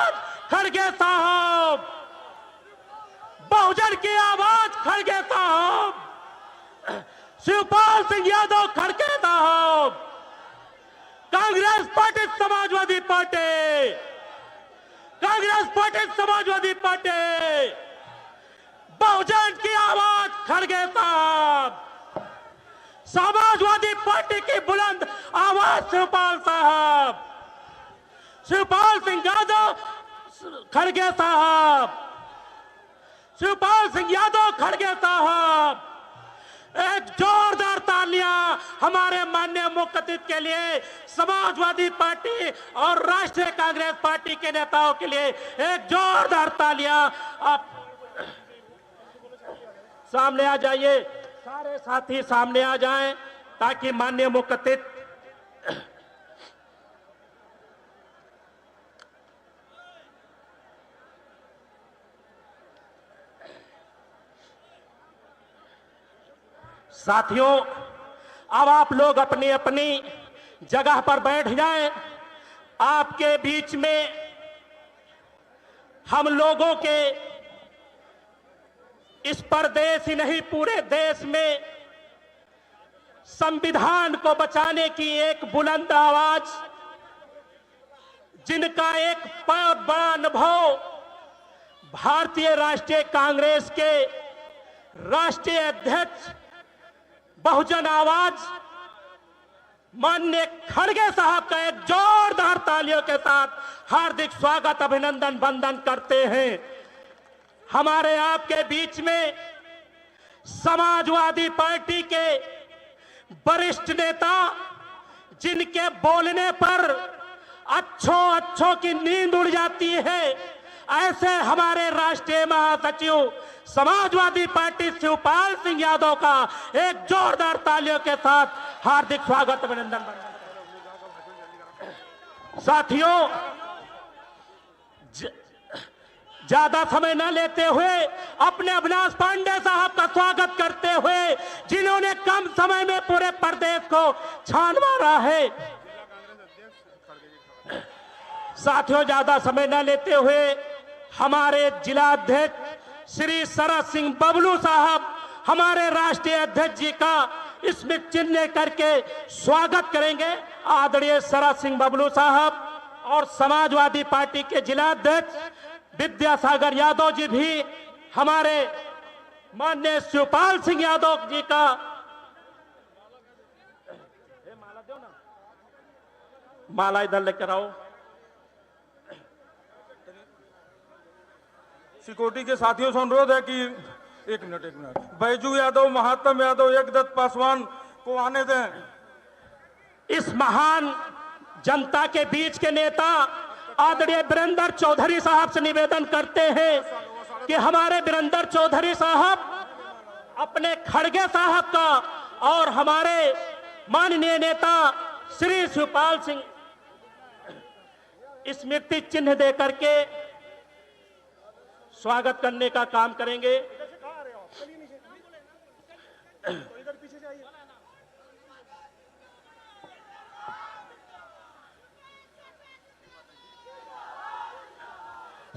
आवाज खड़गे साहब, बहुजन की आवाज खड़गे साहब, शिवपाल सिंह यादव खड़गे साहब, Congress party, Samajwadi party, Congress party, Samajwadi party, बहुजन की आवाज खड़गे साहब, समाजवादी पार्टी की बुलंद आवाज शिवपाल साहब, शिवपाल सिंह यादव खड़गे साहब, शिवपाल सिंह यादव खड़गे साहब। एक जोरदार तालियां हमारे माननीय मुख्य अतिथि के लिए, समाजवादी पार्टी और राष्ट्रीय कांग्रेस पार्टी के नेताओं के लिए एक जोरदार तालियां। आप सामने आ जाइए, सारे साथी सामने आ जाएं ताकि माननीय मुख्य अतिथि साथियों, अब आप लोग अपनी अपनी जगह पर बैठ जाएं। आपके बीच में हम लोगों के इस प्रदेश ही नहीं पूरे देश में संविधान को बचाने की एक बुलंद आवाज, जिनका एक बहुत बड़ा अनुभव भारतीय राष्ट्रीय कांग्रेस के राष्ट्रीय अध्यक्ष बहुजन आवाज माननीय खड़गे साहब का एक जोरदार तालियों के साथ हार्दिक स्वागत, अभिनंदन, वंदन करते हैं। हमारे आपके बीच में समाजवादी पार्टी के वरिष्ठ नेता, जिनके बोलने पर अच्छों की नींद उड़ जाती है, ऐसे हमारे राष्ट्रीय महासचिव समाजवादी पार्टी शिवपाल सिंह यादव का एक जोरदार तालियों के साथ हार्दिक स्वागत, अभिनंदन। साथियों, ज्यादा समय न लेते हुए अपने अविनाश पांडे साहब का स्वागत करते हुए, जिन्होंने कम समय में पूरे प्रदेश को छान मारा है। साथियों, ज्यादा समय न लेते हुए हमारे जिला अध्यक्ष श्री शरद सिंह बबलू साहब, हमारे राष्ट्रीय अध्यक्ष जी का स्मृति चिन्ह करके स्वागत करेंगे। आदरणीय शरद सिंह बबलू साहब और समाजवादी पार्टी के जिला अध्यक्ष विद्यासागर यादव जी भी हमारे माननीय शिवपाल सिंह यादव जी का माला इधर लेकर आओ। सिक्योरिटी के साथियों से अनुरोध है कि एक मिनट बैजू यादव, महात्म यादव, एकदत्त पासवान को आने दें। इस महान जनता के बीच के नेता आदरणीय वीरेंद्र चौधरी साहब से निवेदन करते हैं कि हमारे वीरेंद्र चौधरी साहब अपने खड़गे साहब का और हमारे माननीय नेता श्री शिवपाल सिंह स्मृति चिन्ह दे करके स्वागत करने का काम करेंगे।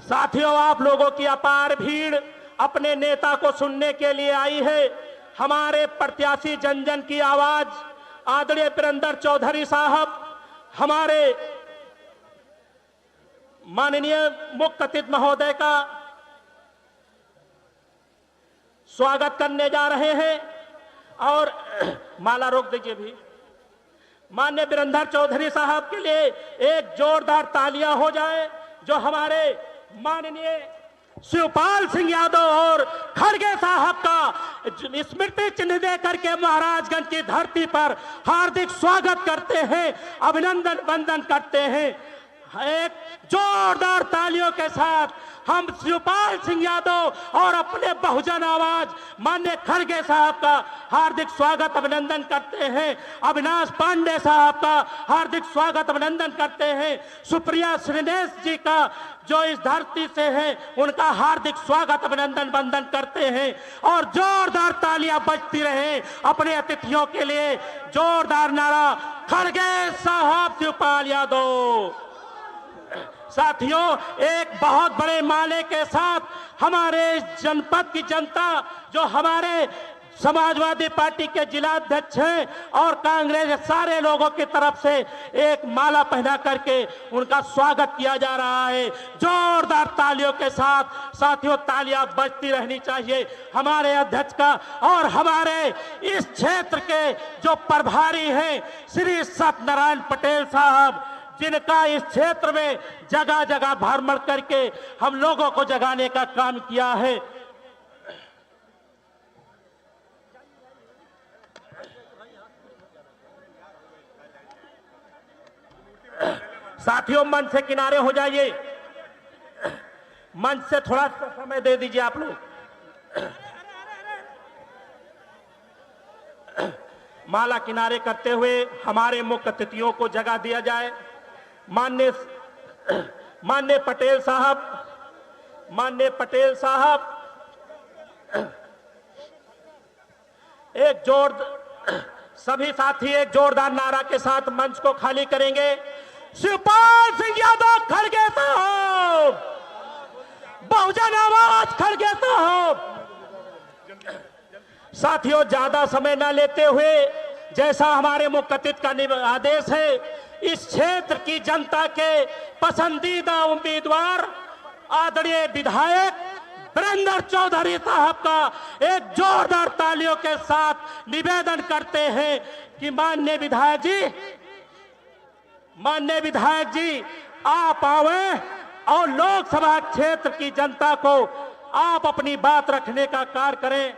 साथियों, आप लोगों की अपार भीड़ अपने नेता को सुनने के लिए आई है। हमारे प्रत्याशी जन जन की आवाज आदरणीय वीरेंद्र चौधरी साहब हमारे माननीय मुख्य अतिथि महोदय का स्वागत करने जा रहे हैं। और माला रोक दीजिए भी। माननीय वीरेंद्र चौधरी साहब के लिए एक जोरदार तालियां हो जाए, जो हमारे माननीय शिवपाल सिंह यादव और खड़गे साहब का स्मृति चिन्ह दे करके महाराजगंज की धरती पर हार्दिक स्वागत करते हैं, अभिनंदन वंदन करते हैं। एक जोरदार तालियों के साथ हम शिवपाल सिंह यादव और अपने बहुजन आवाज माननीय खड़गे साहब का हार्दिक स्वागत, अभिनंदन करते हैं। अविनाश पांडे साहब का हार्दिक स्वागत, अभिनंदन करते हैं। सुप्रिया श्रीनेश जी का जो इस धरती से है, उनका हार्दिक स्वागत, अभिनंदन वंदन करते हैं। और जोरदार तालियां बजती रहे अपने अतिथियों के लिए। जोरदार नारा, खड़गे साहब शिवपाल यादव। साथियों, एक बहुत बड़े माले के साथ हमारे जनपद की जनता, जो हमारे समाजवादी पार्टी के जिलाध्यक्ष हैं और कांग्रेस के सारे लोगों की तरफ से एक माला पहना करके उनका स्वागत किया जा रहा है। जोरदार तालियों के साथ साथियों, तालियां बजती रहनी चाहिए हमारे अध्यक्ष का और हमारे इस क्षेत्र के जो प्रभारी हैं श्री सत्यनारायण पटेल साहब, जिनका इस क्षेत्र में जगह जगह भ्रमण करके हम लोगों को जगाने का काम किया है। साथियों, मंच से किनारे हो जाइए, मंच से थोड़ा सा समय दे दीजिए आप लोग। माला किनारे करते हुए हमारे मुख्य अतिथियों को जगह दिया जाए। माननीय पटेल साहब सभी साथी एक जोरदार नारा के साथ मंच को खाली करेंगे। शिवपाल सिंह यादव खड़गे साहब, बहुजन आवाज खड़गे साहब। साथियों, ज्यादा समय न लेते हुए, जैसा हमारे मुख्य अतिथि का आदेश है, इस क्षेत्र की जनता के पसंदीदा उम्मीदवार आदरणीय विधायक वीरेंद्र चौधरी साहब का एक जोरदार तालियों के साथ निवेदन करते हैं कि माननीय विधायक जी आप आवे और लोकसभा क्षेत्र की जनता को आप अपनी बात रखने का कार्य करें।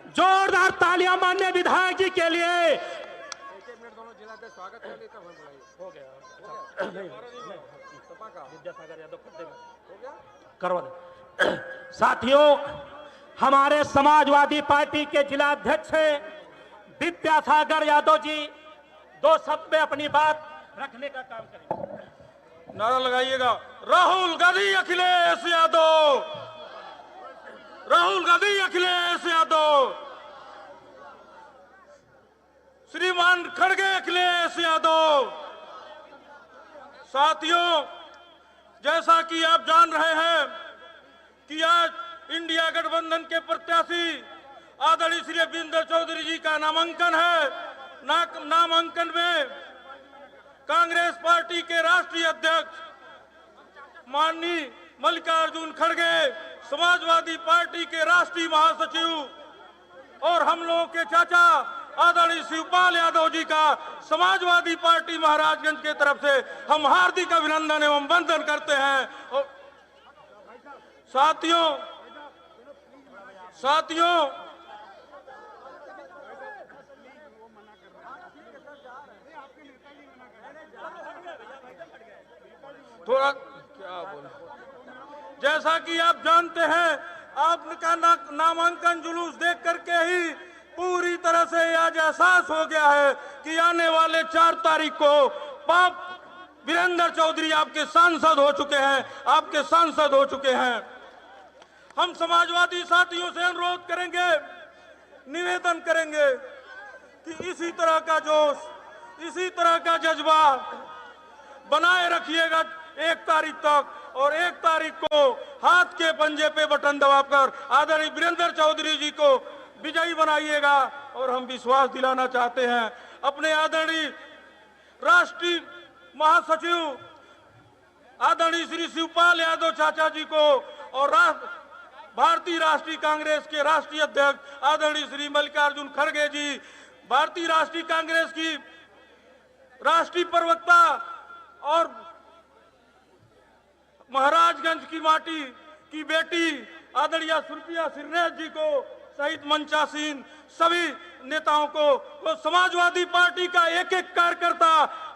जोरदार तालियां माननीय विधायक जी के लिए। दोनों जिलाध्यक्ष स्वागत कर लेते हो गया विद्यासागर यादव हो गया करवा दे। साथियों, हमारे समाजवादी पार्टी के जिलाध्यक्ष हैं विद्यासागर यादव जी, 2 शब्द में अपनी बात रखने का काम करेंगे। नारा लगाइएगा, राहुल गांधी अखिलेश यादव, राहुल गांधी अखिलेश यादव, श्रीमान खड़गे अखिलेश यादव। साथियों, जैसा कि आप जान रहे हैं कि आज इंडिया गठबंधन के प्रत्याशी आदरणीय श्री वीरेंद्र चौधरी जी का नामांकन है। नामांकन में कांग्रेस पार्टी के राष्ट्रीय अध्यक्ष माननीय मल्लिकार्जुन खड़गे, समाजवादी पार्टी के राष्ट्रीय महासचिव और हम लोगों के चाचा आदरणीय शिवपाल यादव जी का समाजवादी पार्टी महाराजगंज के तरफ से हम हार्दिक अभिनंदन एवं वंदन करते हैं। और साथियों थोड़ा क्या बोला, जैसा कि आप जानते हैं, आपका नामांकन जुलूस देख करके ही पूरी तरह से आज एहसास हो गया है कि आने वाले 4 तारीख को वीरेंद्र चौधरी आपके सांसद हो चुके हैं। हम समाजवादी साथियों से अनुरोध करेंगे, निवेदन करेंगे कि इसी तरह का जोश, इसी तरह का जज्बा बनाए रखिएगा 1 तारीख तक और 1 तारीख को हाथ के पंजे पे बटन दबाकर आदरणीय वीरेंद्र चौधरी जी को विजयी बनाइएगा। और हम विश्वास दिलाना चाहते हैं अपने आदरणीय राष्ट्रीय महासचिव आदरणीय श्री शिवपाल यादव चाचा जी को और भारतीय राष्ट्रीय कांग्रेस के राष्ट्रीय अध्यक्ष आदरणीय श्री मल्लिकार्जुन खड़गे जी, भारतीय राष्ट्रीय कांग्रेस की राष्ट्रीय प्रवक्ता और महाराजगंज की माटी की बेटी आदरणीय सुप्रिया सिरनेश जी को सहित मंचासीन सभी नेताओं को समाजवादी पार्टी का एक एक कार्यकर्ता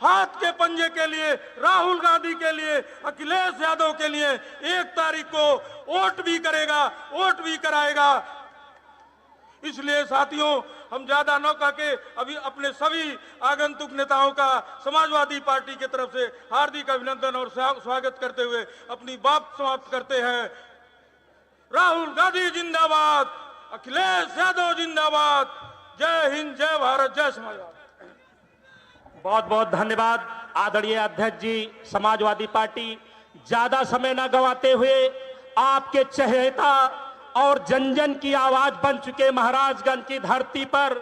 हाथ के पंजे के लिए, राहुल गांधी के लिए, अखिलेश यादव के लिए 1 तारीख को वोट भी करेगा, वोट भी कराएगा। इसलिए साथियों, हम ज्यादा न करके अभी अपने सभी आगंतुक नेताओं का समाजवादी पार्टी की तरफ से हार्दिक अभिनंदन और स्वागत करते हुए अपनी बात समाप्त करते हैं। राहुल गांधी जिंदाबाद, अखिलेश यादव जिंदाबाद। जय हिंद, जय भारत, जय समाजवाद। बहुत बहुत धन्यवाद आदरणीय अध्यक्ष जी समाजवादी पार्टी। ज्यादा समय न गंवाते हुए आपके चहेता और जन जन की आवाज बन चुके महाराजगंज की धरती पर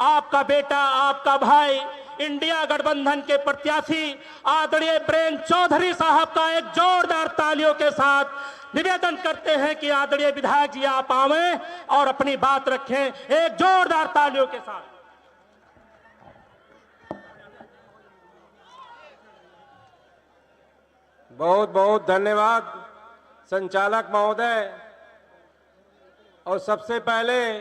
आपका बेटा, आपका भाई, इंडिया गठबंधन के प्रत्याशी आदरणीय प्रेम चौधरी साहब का एक जोरदार तालियों के साथ निवेदन करते हैं कि आदरणीय विधायक जी आप आवे और अपनी बात रखें, एक जोरदार तालियों के साथ। बहुत बहुत धन्यवाद संचालक महोदय। और सबसे पहले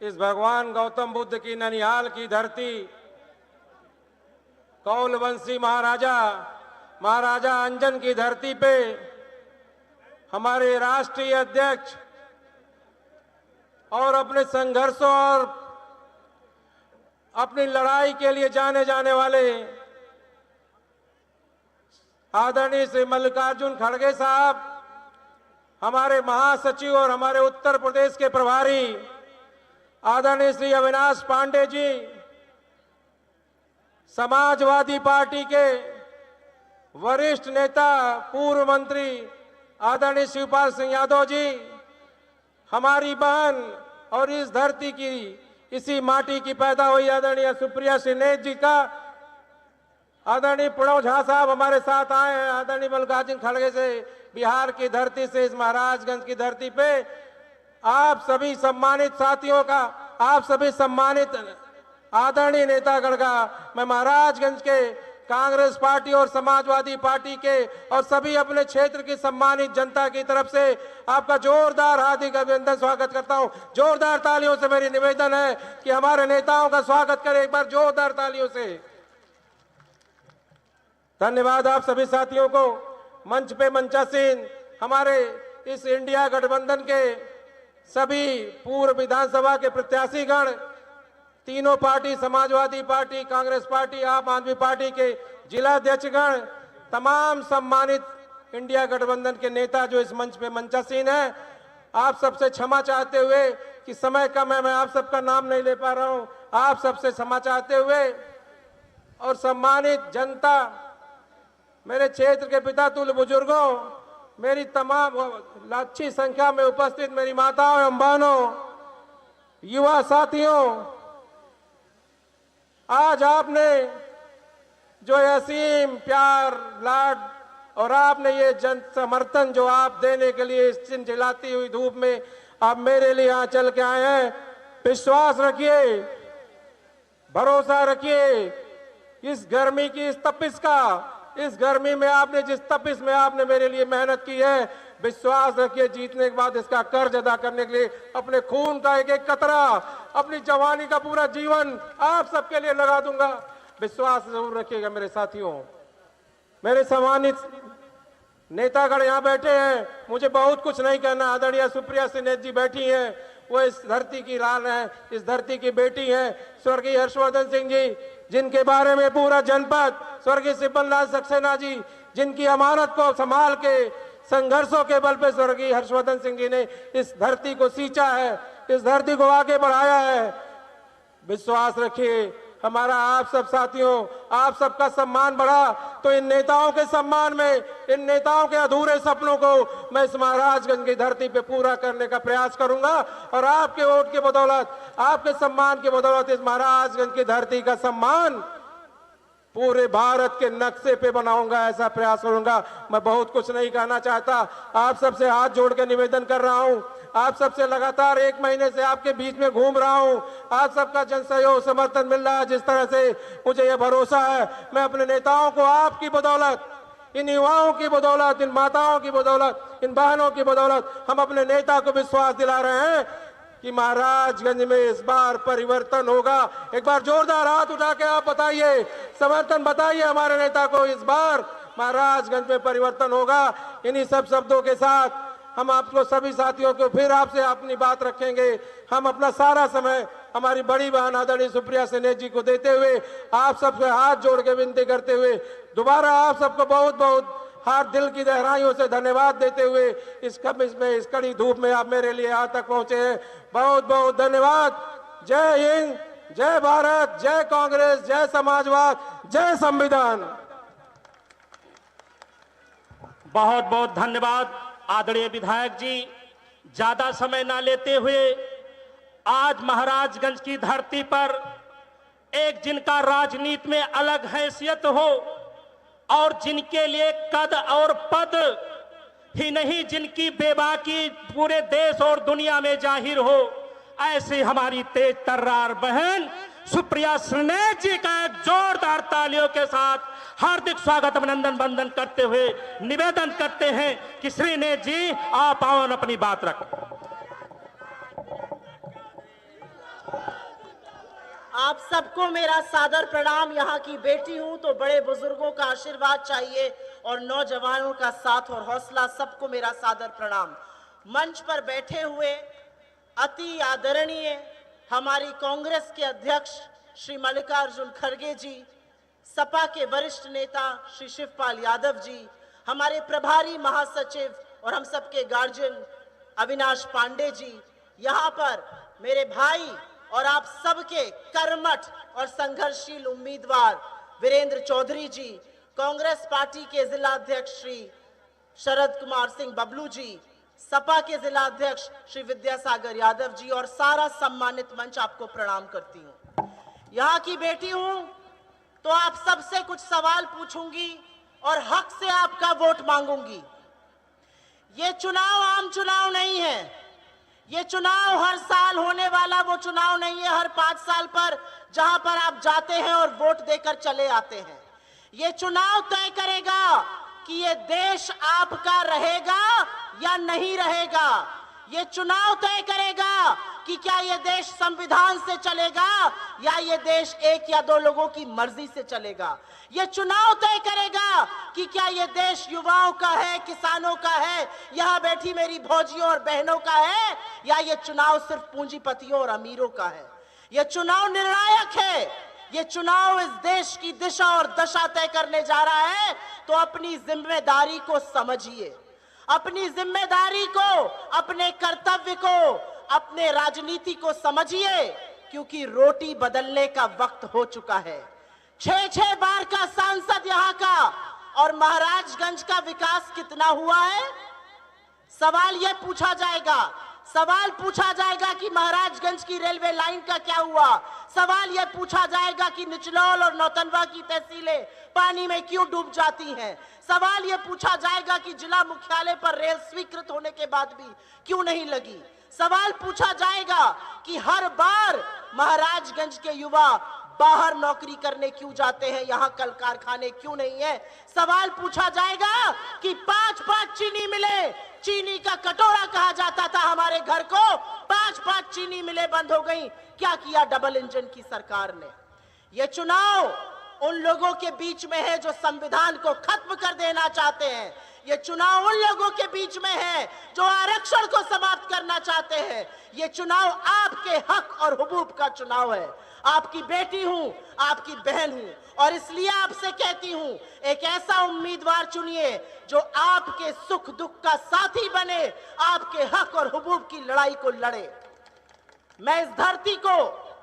इस भगवान गौतम बुद्ध की ननिहाल की धरती, कौलवंशी महाराजा अंजन की धरती पे हमारे राष्ट्रीय अध्यक्ष और अपने संघर्षों और अपनी लड़ाई के लिए जाने जाने वाले आदरणीय श्री मल्लिकार्जुन खड़गे साहब, हमारे महासचिव और हमारे उत्तर प्रदेश के प्रभारी आदरणीय श्री अविनाश पांडे जी, समाजवादी पार्टी के वरिष्ठ नेता पूर्व मंत्री आदरणीय शिवपाल सिंह यादव जी, हमारी बहन और इस धरती की इसी माटी की पैदा हुई आदरणीय सुप्रिया सिन्नेत जी का आदरणीय प्रणव झा साहब हमारे साथ आए हैं, आदरणीय मल्लिकार्जुन खड़गे से बिहार की धरती से इस महाराजगंज की धरती पे आप सभी सम्मानित साथियों का, आप सभी सम्मानित आदरणीय नेतागण का मैं महाराजगंज के कांग्रेस पार्टी और समाजवादी पार्टी के और सभी अपने क्षेत्र की सम्मानित जनता की तरफ से आपका जोरदार हार्दिक अभिनंदन स्वागत करता हूं। जोरदार तालियों से मेरी निवेदन है कि हमारे नेताओं का स्वागत करें एक बार जोरदार तालियों से। धन्यवाद आप सभी साथियों को। मंच पे मंचासीन हमारे इस इंडिया गठबंधन के सभी पूर्व विधानसभा के प्रत्याशीगण, तीनों party Samajwadi party, Congress party, आम आदमी पार्टी के जिला अध्यक्षगण, तमाम सम्मानित इंडिया गठबंधन के नेता जो इस मंच पे मंचासीन हैं, आप सबसे क्षमा चाहते हुए कि समय कम है, मैं आप सबका नाम नहीं ले पा रहा हूं, आप सबसे क्षमा चाहते हुए और सम्मानित जनता, मेरे क्षेत्र के पिता तुल्य बुजुर्गों, मेरी तमाम अच्छी संख्या में उपस्थित मेरी माताओं एवं बहनों, युवा साथियों, आज आपने जो असीम प्यार लाड और आपने ये जन समर्थन जो आप देने के लिए इस चिलचिलाती हुई धूप में आप मेरे लिए यहाँ चल के आए हैं, विश्वास रखिए, भरोसा रखिए। इस गर्मी की इस तपिश का, इस गर्मी में आपने जिस तपिश में आपने मेरे लिए मेहनत की है, विश्वास रखिए जीतने के बाद इसका कर्ज अदा करने के लिए अपने खून का एक एक कतरा, अपनी जवानी का पूरा जीवन आप सबके लिए लगा दूंगा। विश्वास जरूर रखिएगा मेरे साथियों। मेरे सम्मानित नेतागण यहाँ बैठे हैं, मुझे बहुत कुछ नहीं कहना। आदरणीय सुप्रिया सिन्नेत जी बैठी हैं, वो इस धरती की लाल हैं, इस धरती की बेटी हैं। स्वर्गीय हर्षवर्धन सिंह जी, जिनके बारे में पूरा जनपद, स्वर्गीय सिब्बललाल सक्सेना जी, जिनकी अमानत को संभाल के संघर्षों के बल पे स्वर्गीय हर्षवर्धन सिंह जी ने इस धरती को सींचा है, इस धरती को आगे बढ़ाया है। विश्वास रखिए हमारा आप सब साथियों, आप सबका सम्मान बढ़ा तो इन नेताओं के सम्मान में, इन नेताओं के अधूरे सपनों को मैं इस महाराजगंज की धरती पे पूरा करने का प्रयास करूंगा और आपके वोट के बदौलत, आपके सम्मान के बदौलत इस महाराजगंज की धरती का सम्मान पूरे भारत के नक्शे पे बनाऊंगा, ऐसा प्रयास करूंगा। मैं बहुत कुछ नहीं कहना चाहता, आप सबसे हाथ जोड़ के निवेदन कर रहा हूं, आप सबसे लगातार 1 महीने से आपके बीच में घूम रहा हूं, आप सबका जन सहयोग समर्थन मिल रहा है। जिस तरह से मुझे यह भरोसा है, मैं अपने नेताओं को आपकी बदौलत, इन युवाओं की बदौलत, इन माताओं की बदौलत, इन बहनों की बदौलत हम अपने नेता को विश्वास दिला रहे हैं कि महाराजगंज में इस बार परिवर्तन होगा। एक बार जोरदार हाथ उठा के आप बताइए, समर्थन बताइए हमारे नेता को, इस बार महाराजगंज में परिवर्तन होगा। इन्हीं सब शब्दों के साथ हम आपको सभी साथियों को फिर आपसे अपनी बात रखेंगे। हम अपना सारा समय हमारी बड़ी बहन आदरणीय सुप्रिया सिन्नेत जी को देते हुए, आप सबसे हाथ जोड़ के विनती करते हुए दोबारा आप सबको बहुत बहुत हर दिल की गहराइयों से धन्यवाद देते हुए इस कड़ी धूप में आप मेरे लिए यहाँ तक पहुंचे हैं। बहुत बहुत धन्यवाद। जय हिंद, जय भारत, जय कांग्रेस, जय समाजवाद, जय संविधान। बहुत बहुत धन्यवाद आदरणीय विधायक जी। ज्यादा समय ना लेते हुए आज महाराजगंज की धरती पर एक जिनका राजनीति में अलग हैसियत हो और जिनके लिए कद और पद ही नहीं, जिनकी बेबाकी पूरे देश और दुनिया में जाहिर हो, ऐसे हमारी तेज तर्रार बहन सुप्रिया श्रीनेत जी का एक जोरदार तालियों के साथ हार्दिक स्वागत अभिनंदन वंदन करते हुए निवेदन करते हैं कि श्रीनेत जी आप आओ और अपनी बात रखो। आप सबको मेरा सादर प्रणाम। यहाँ की बेटी हूँ तो बड़े बुजुर्गों का आशीर्वाद चाहिए और नौजवानों का साथ और हौसला। सबको मेरा सादर प्रणाम। मंच पर बैठे हुए अति आदरणीय हमारी कांग्रेस के अध्यक्ष श्री मल्लिकार्जुन खड़गे जी, सपा के वरिष्ठ नेता श्री शिवपाल यादव जी, हमारे प्रभारी महासचिव और हम सबके गार्जियन अविनाश पांडे जी, यहाँ पर मेरे भाई और आप सबके कर्मठ और संघर्षशील उम्मीदवार वीरेंद्र चौधरी जी, कांग्रेस पार्टी के जिला अध्यक्ष श्री शरद कुमार सिंह बबलू जी, सपा के जिला अध्यक्ष श्री विद्यासागर यादव जी और सारा सम्मानित मंच, आपको प्रणाम करती हूँ। यहाँ की बेटी हूँ तो आप सबसे कुछ सवाल पूछूंगी और हक से आपका वोट मांगूंगी। ये चुनाव आम चुनाव नहीं है। ये चुनाव हर साल होने वाला वो चुनाव नहीं है, हर 5 साल पर जहां पर आप जाते हैं और वोट देकर चले आते हैं। ये चुनाव तय करेगा कि ये देश आपका रहेगा या नहीं रहेगा। ये चुनाव तय करेगा कि क्या ये देश संविधान से चलेगा या ये देश 1 या 2 लोगों की मर्जी से चलेगा। ये चुनाव तय करेगा कि क्या ये देश युवाओं का है, किसानों का है, यहाँ बैठी मेरी भौजियों और बहनों का है, या ये चुनाव सिर्फ पूंजीपतियों और अमीरों का है। ये चुनाव निर्णायक है। ये चुनाव इस देश की दिशा और दशा तय करने जा रहा है। तो अपनी जिम्मेदारी को समझिए, अपनी जिम्मेदारी को, अपने कर्तव्य को, अपने राजनीति को समझिए, क्योंकि रोटी बदलने का वक्त हो चुका है। 6 बार का सांसद यहाँ का, और महाराजगंज का विकास कितना हुआ है? सवाल यह पूछा जाएगा। सवाल पूछा जाएगा कि महाराजगंज की रेलवे लाइन का क्या हुआ। सवाल यह पूछा जाएगा कि निचलौल और नौतनवा की तहसीलें पानी में क्यों डूब जाती हैं। सवाल यह पूछा जाएगा कि जिला मुख्यालय पर रेल स्वीकृत होने के बाद भी क्यों नहीं लगी। सवाल पूछा जाएगा कि हर बार महाराजगंज के युवा बाहर नौकरी करने क्यों जाते हैं, यहाँ कल कारखाने क्यों नहीं है। सवाल पूछा जाएगा कि 5 चीनी मिले, चीनी का कटोरा कहा जाता था हमारे घर को, 5 चीनी मिले बंद हो गई। क्या किया डबल इंजन की सरकार ने। यह चुनाव उन लोगों के बीच में है जो संविधान को खत्म कर देना चाहते हैं। ये चुनाव उन लोगों के बीच में है जो आरक्षण को समाप्त करना चाहते हैं। ये चुनाव आपके हक और हुकूक का चुनाव है। आपकी बेटी हूं, आपकी बहन हूं, और इसलिए आपसे कहती हूं, एक ऐसा उम्मीदवार चुनिए जो आपके सुख दुख का साथी बने, आपके हक और हुकूक की लड़ाई को लड़े। मैं इस धरती को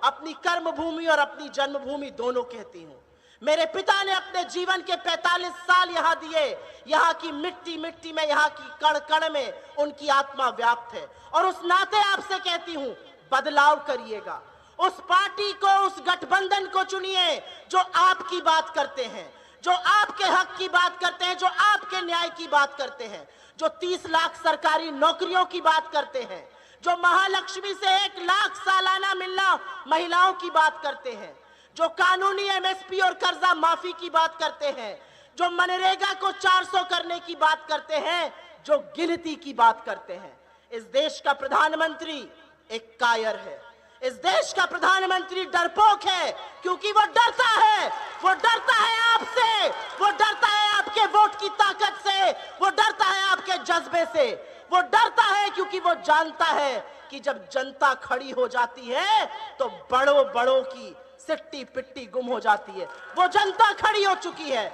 अपनी कर्मभूमि और अपनी जन्मभूमि दोनों कहती हूं। मेरे पिता ने अपने जीवन के 45 साल यहाँ दिए। यहाँ की मिट्टी मिट्टी में, यहाँ की कण कण में उनकी आत्मा व्याप्त है, और उस नाते आपसे कहती हूँ, बदलाव करिएगा। उस पार्टी को, उस गठबंधन को चुनिए जो आपकी बात करते हैं, जो आपके हक की बात करते हैं, जो आपके न्याय की बात करते हैं, जो 30 लाख सरकारी नौकरियों की बात करते हैं, जो महालक्ष्मी से 1 लाख सालाना मिलना महिलाओं की बात करते हैं, जो कानूनी एमएसपी और कर्जा माफी की बात करते हैं, जो मनरेगा को 400 करने की बात करते हैं, जो गिनती की बात करते हैं। इस देश का प्रधानमंत्री एक कायर है। इस देश का प्रधानमंत्री डरपोक है, क्योंकि वो डरता है। वो डरता है आपसे, वो डरता है आपके वोट की ताकत से, वो डरता है आपके जज्बे से। वो डरता है क्योंकि वो जानता है कि जब जनता खड़ी हो जाती है तो बड़ों बड़ों की सिट्टी पिट्टी गुम हो जाती है। वो जनता खड़ी हो चुकी है।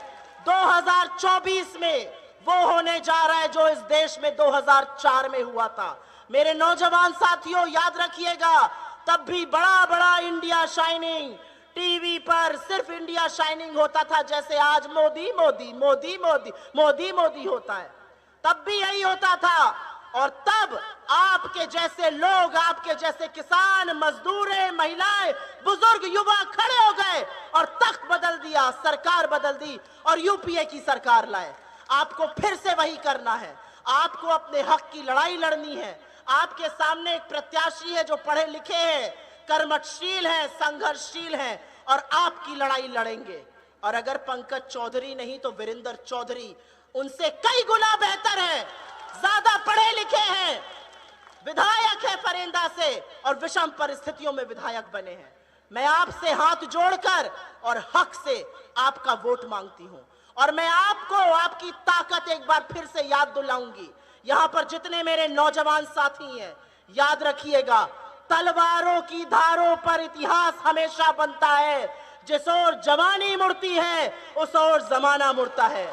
2024 में वो होने जा रहा है जो इस देश में 2004 में हुआ था। मेरे नौजवान साथियों, याद रखिएगा, तब भी बड़ा बड़ा इंडिया शाइनिंग टीवी पर सिर्फ इंडिया शाइनिंग होता था, जैसे आज मोदी मोदी मोदी मोदी मोदी मोदी होता है। तब भी यही होता था। और तब आपके जैसे लोग, आपके जैसे किसान, मजदूरें, महिलाएं, बुजुर्ग, युवा खड़े हो गए और तख्त बदल दिया, सरकार बदल दी और यूपीए की सरकार लाए। आपको फिर से वही करना है। आपको अपने हक की लड़ाई लड़नी है। आपके सामने एक प्रत्याशी है जो पढ़े लिखे हैं, कर्मठशील हैं, संघर्षशील हैं और आपकी लड़ाई लड़ेंगे। और अगर पंकज चौधरी नहीं तो वीरेंद्र चौधरी उनसे कई गुना बेहतर है, ज्यादा पढ़े लिखे हैं, विधायक है फरेंदा से और विषम परिस्थितियों में विधायक बने हैं। मैं आपसे हाथ जोड़कर और हक से आपका वोट मांगती हूं और मैं आपको आपकी ताकत एक बार फिर से याद दिलाऊंगी। यहां पर जितने मेरे नौजवान साथी हैं, याद रखिएगा, तलवारों की धारों पर इतिहास हमेशा बनता है। जिस ओर जवानी मुड़ती है उस ओर जमाना मुड़ता है।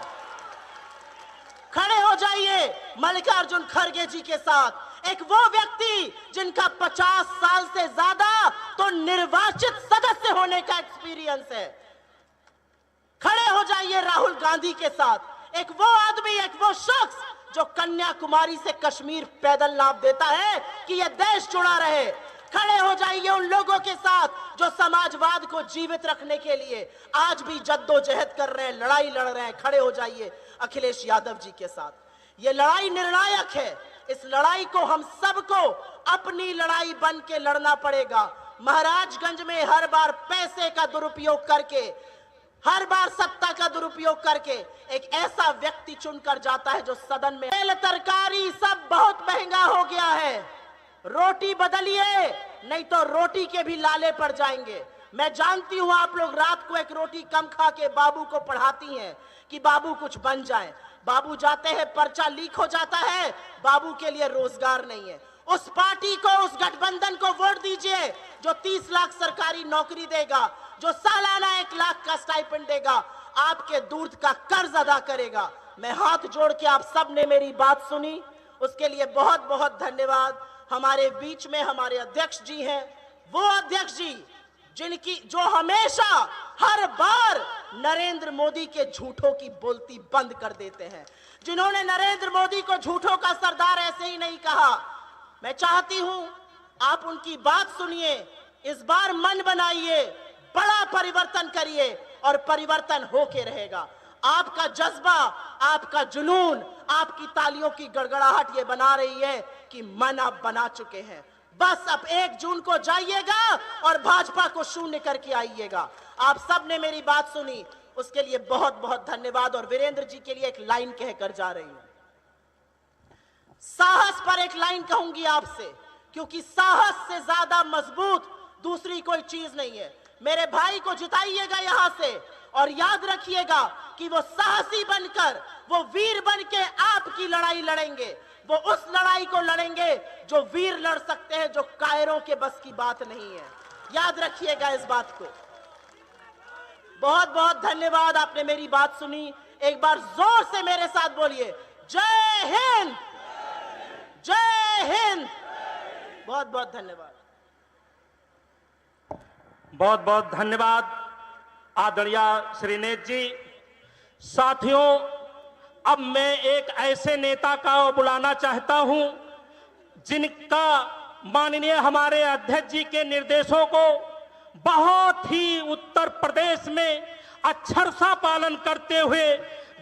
खड़े हो जाइए मल्लिकार्जुन खड़गे जी के साथ, एक वो व्यक्ति जिनका 50 साल से ज्यादा तो निर्वाचित सदस्य होने का एक्सपीरियंस है। खड़े हो जाइए राहुल गांधी के साथ, एक वो आदमी, एक वो शख्स जो कन्याकुमारी से कश्मीर पैदल नाप देता है कि यह देश जुड़ा रहे। खड़े हो जाइए उन लोगों के साथ जो समाजवाद को जीवित रखने के लिए आज भी जद्दोजहद कर रहे हैं, लड़ाई लड़ रहे हैं। खड़े हो जाइए अखिलेश यादव जी के साथ। ये लड़ाई निर्णायक है। इस लड़ाई को हम सबको अपनी लड़ाई बन के लड़ना पड़ेगा। महाराजगंज में हर बार पैसे का दुरुपयोग करके, हर बार सत्ता का दुरुपयोग करके एक ऐसा व्यक्ति चुनकर जाता है जो सदन में, तेल तरकारी सब बहुत महंगा हो गया है, रोटी बदलिए नहीं तो रोटी के भी लाले पड़ जाएंगे। मैं जानती हूं आप लोग रात को एक रोटी कम खा के बाबू को पढ़ाती हैं कि बाबू कुछ बन जाए। बाबू जाते हैं, पर्चा लीक हो जाता है, बाबू के लिए रोजगार नहीं है। उस पार्टी को, उस गठबंधन को वोट दीजिए जो 30 लाख सरकारी नौकरी देगा, जो सालाना 1 लाख का स्टाइपेंड देगा, आपके दूध का कर्ज अदा करेगा। मैं हाथ जोड़ के, आप सब ने मेरी बात सुनी, उसके लिए बहुत बहुत धन्यवाद। हमारे बीच में हमारे अध्यक्ष जी हैं, वो अध्यक्ष जी जो हमेशा हर बार नरेंद्र मोदी के झूठों की बोलती बंद कर देते हैं, जिन्होंने नरेंद्र मोदी को झूठों का सरदार ऐसे ही नहीं कहा। मैं चाहती हूं आप उनकी बात सुनिए, इस बार मन बनाइए, बड़ा परिवर्तन करिए और परिवर्तन होके रहेगा। आपका जज्बा, आपका जुनून, आपकी तालियों की गड़गड़ाहट ये बना रही है कि मन आप बना चुके हैं। बस अब 1 जून को जाइएगा और भाजपा को शून्य करके आइएगा। आप सब ने मेरी बात सुनी, उसके लिए बहुत बहुत धन्यवाद। और वीरेंद्र जी के लिए एक लाइन कहकर जा रही हूं, साहस पर एक लाइन कहूंगी आपसे, क्योंकि साहस से ज्यादा मजबूत दूसरी कोई चीज नहीं है। मेरे भाई को जिताइएगा यहां से और याद रखिएगा कि वो साहसी बनकर, वो वीर बनके आपकी लड़ाई लड़ेंगे। वो उस लड़ाई को लड़ेंगे जो वीर लड़ सकते हैं, जो कायरों के बस की बात नहीं है। याद रखिएगा इस बात को। बहुत बहुत धन्यवाद, आपने मेरी बात सुनी। एक बार जोर से मेरे साथ बोलिए, जय हिंद, जय हिंद। बहुत बहुत धन्यवाद। बहुत बहुत धन्यवाद आदरणीय श्रीनेत जी। साथियों, अब मैं एक ऐसे नेता का बुलाना चाहता हूं जिनका माननीय हमारे अध्यक्ष जी के निर्देशों को बहुत ही उत्तर प्रदेश में अक्षर सा पालन करते हुए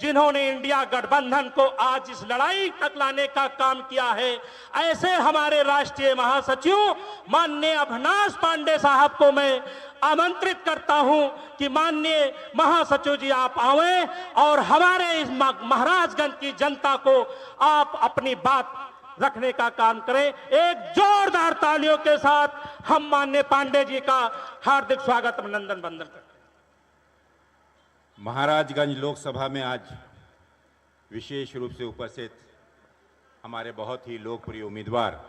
जिन्होंने इंडिया गठबंधन को आज इस लड़ाई तक लाने का काम किया है, ऐसे हमारे राष्ट्रीय महासचिव माननीय अविनाश पांडे साहब को मैं आमंत्रित करता हूं कि माननीय महासचिव जी आप आए और हमारे इस महाराजगंज की जनता को आप अपनी बात रखने का काम करें। एक जोरदार तालियों के साथ हम माननीय पांडे जी का हार्दिक स्वागत, अभिनंदन, वंदन करते हैं। महाराजगंज लोकसभा में आज विशेष रूप से उपस्थित हमारे बहुत ही लोकप्रिय उम्मीदवार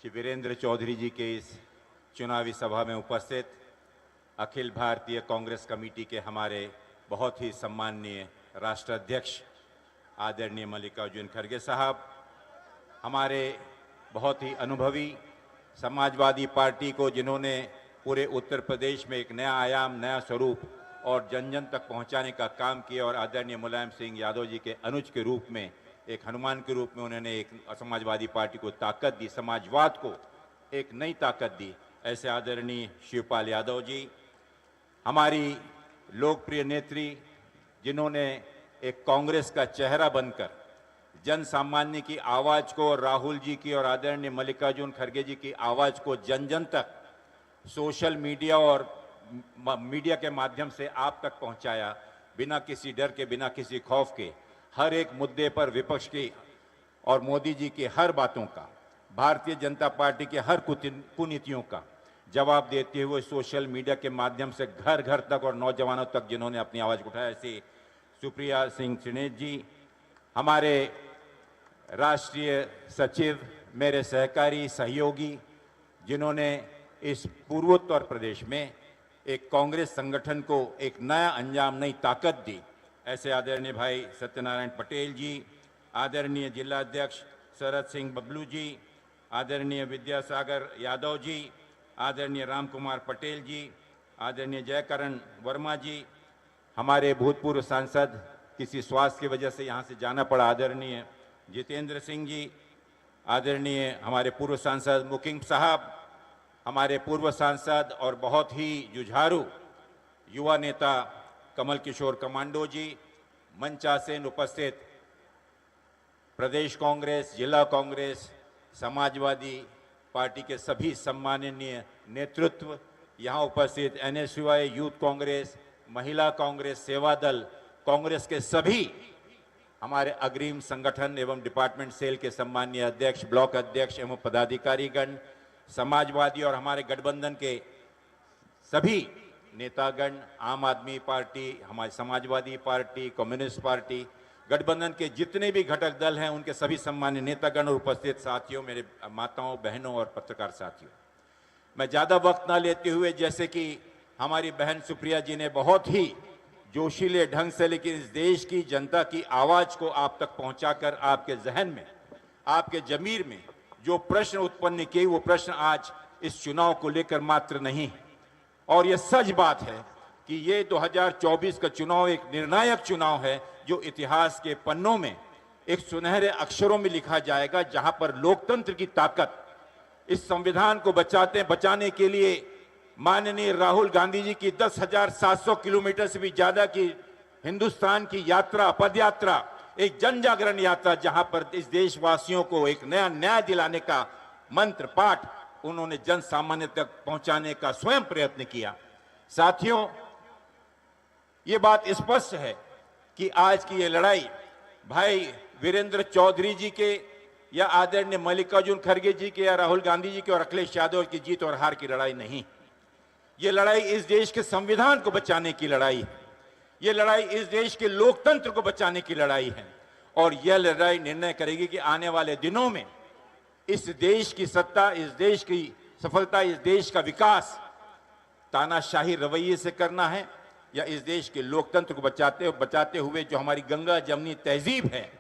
श्री वीरेंद्र चौधरी जी के इस चुनावी सभा में उपस्थित अखिल भारतीय कांग्रेस कमेटी के हमारे बहुत ही सम्माननीय राष्ट्राध्यक्ष आदरणीय मल्लिकार्जुन खड़गे साहब, हमारे बहुत ही अनुभवी समाजवादी पार्टी को जिन्होंने पूरे उत्तर प्रदेश में एक नया आयाम, नया स्वरूप और जन जन तक पहुंचाने का काम किया, और आदरणीय मुलायम सिंह यादव जी के अनुज के रूप में, एक हनुमान के रूप में उन्होंने एक समाजवादी पार्टी को ताकत दी, समाजवाद को एक नई ताकत दी। ऐसे आदरणीय शिवपाल यादव जी, हमारी लोकप्रिय नेत्री जिन्होंने एक कांग्रेस का चेहरा बनकर जन सामान्य की आवाज को, और राहुल जी की और आदरणीय मल्लिकार्जुन खड़गे जी की आवाज को जन जन तक सोशल मीडिया और मीडिया के माध्यम से आप तक पहुंचाया, बिना किसी डर के, बिना किसी खौफ के, हर एक मुद्दे पर विपक्ष की और मोदी जी की हर बातों का, भारतीय जनता पार्टी के हर कुनीतियों का जवाब देते हुए सोशल मीडिया के माध्यम से घर घर तक और नौजवानों तक जिन्होंने अपनी आवाज उठाया, ऐसे सुप्रिया सिंह चिनेत जी, हमारे राष्ट्रीय सचिव, मेरे सहकारी सहयोगी, जिन्होंने इस पूर्वोत्तर प्रदेश में एक कांग्रेस संगठन को एक नया अंजाम, नई ताकत दी, ऐसे आदरणीय भाई सत्यनारायण पटेल जी, आदरणीय जिला अध्यक्ष शरद सिंह बबलू जी, आदरणीय विद्यासागर यादव जी, आदरणीय राम कुमार पटेल जी, आदरणीय जयकरण वर्मा जी, हमारे भूतपूर्व सांसद, किसी स्वास्थ्य की वजह से यहाँ से जाना पड़ा, आदरणीय जितेंद्र सिंह जी, आदरणीय हमारे पूर्व सांसद मुकिम साहब, हमारे पूर्व सांसद और बहुत ही जुझारू युवा नेता कमल किशोर कमांडो जी, मंचासीन उपस्थित प्रदेश कांग्रेस, जिला कांग्रेस, समाजवादी पार्टी के सभी सम्माननीय नेतृत्व, यहाँ उपस्थित NSUI, यूथ कांग्रेस, महिला कांग्रेस, सेवा दल, कांग्रेस के सभी हमारे अग्रिम संगठन एवं डिपार्टमेंट सेल के सम्माननीय अध्यक्ष, ब्लॉक अध्यक्ष एवं पदाधिकारीगण, समाजवादी और हमारे गठबंधन के सभी नेतागण, आम आदमी पार्टी, हमारी समाजवादी पार्टी, कम्युनिस्ट पार्टी, गठबंधन के जितने भी घटक दल हैं उनके सभी सम्मान्य नेतागण और उपस्थित साथियों, मेरे माताओं, बहनों और पत्रकार साथियों, मैं ज़्यादा वक्त ना लेते हुए, जैसे कि हमारी बहन सुप्रिया जी ने बहुत ही जोशीले ढंग से, लेकिन इस देश की जनता की आवाज़ को आप तक पहुंचाकर आपके जहन में, आपके जमीर में जो प्रश्न उत्पन्न किए, वो प्रश्न आज इस चुनाव को लेकर मात्र नहीं है। और ये सच बात है कि ये 2024 का चुनाव एक निर्णायक चुनाव है, जो इतिहास के पन्नों में एक सुनहरे अक्षरों में लिखा जाएगा, जहां पर लोकतंत्र की ताकत, इस संविधान को बचाने के लिए माननीय राहुल गांधी जी की 10,700 किलोमीटर से भी ज्यादा की हिंदुस्तान की यात्रा, पदयात्रा, एक जन जागरण यात्रा, जहां पर इस देशवासियों को एक नया न्याय दिलाने का मंत्र पाठ उन्होंने जन सामान्य तक पहुंचाने का स्वयं प्रयत्न किया। साथियों, ये बात स्पष्ट है कि आज की ये लड़ाई भाई वीरेंद्र चौधरी जी के या आदरणीय मल्लिकार्जुन खड़गे जी के या राहुल गांधी जी के और अखिलेश यादव की जीत और हार की लड़ाई नहीं, ये लड़ाई इस देश के संविधान को बचाने की लड़ाई है, ये लड़ाई इस देश के लोकतंत्र को बचाने की लड़ाई है। और यह लड़ाई निर्णय करेगी कि आने वाले दिनों में इस देश की सत्ता, इस देश की सफलता, इस देश का विकास तानाशाही रवैये से करना है या इस देश के लोकतंत्र को बचाते हुए जो हमारी गंगा जमनी तहजीब है,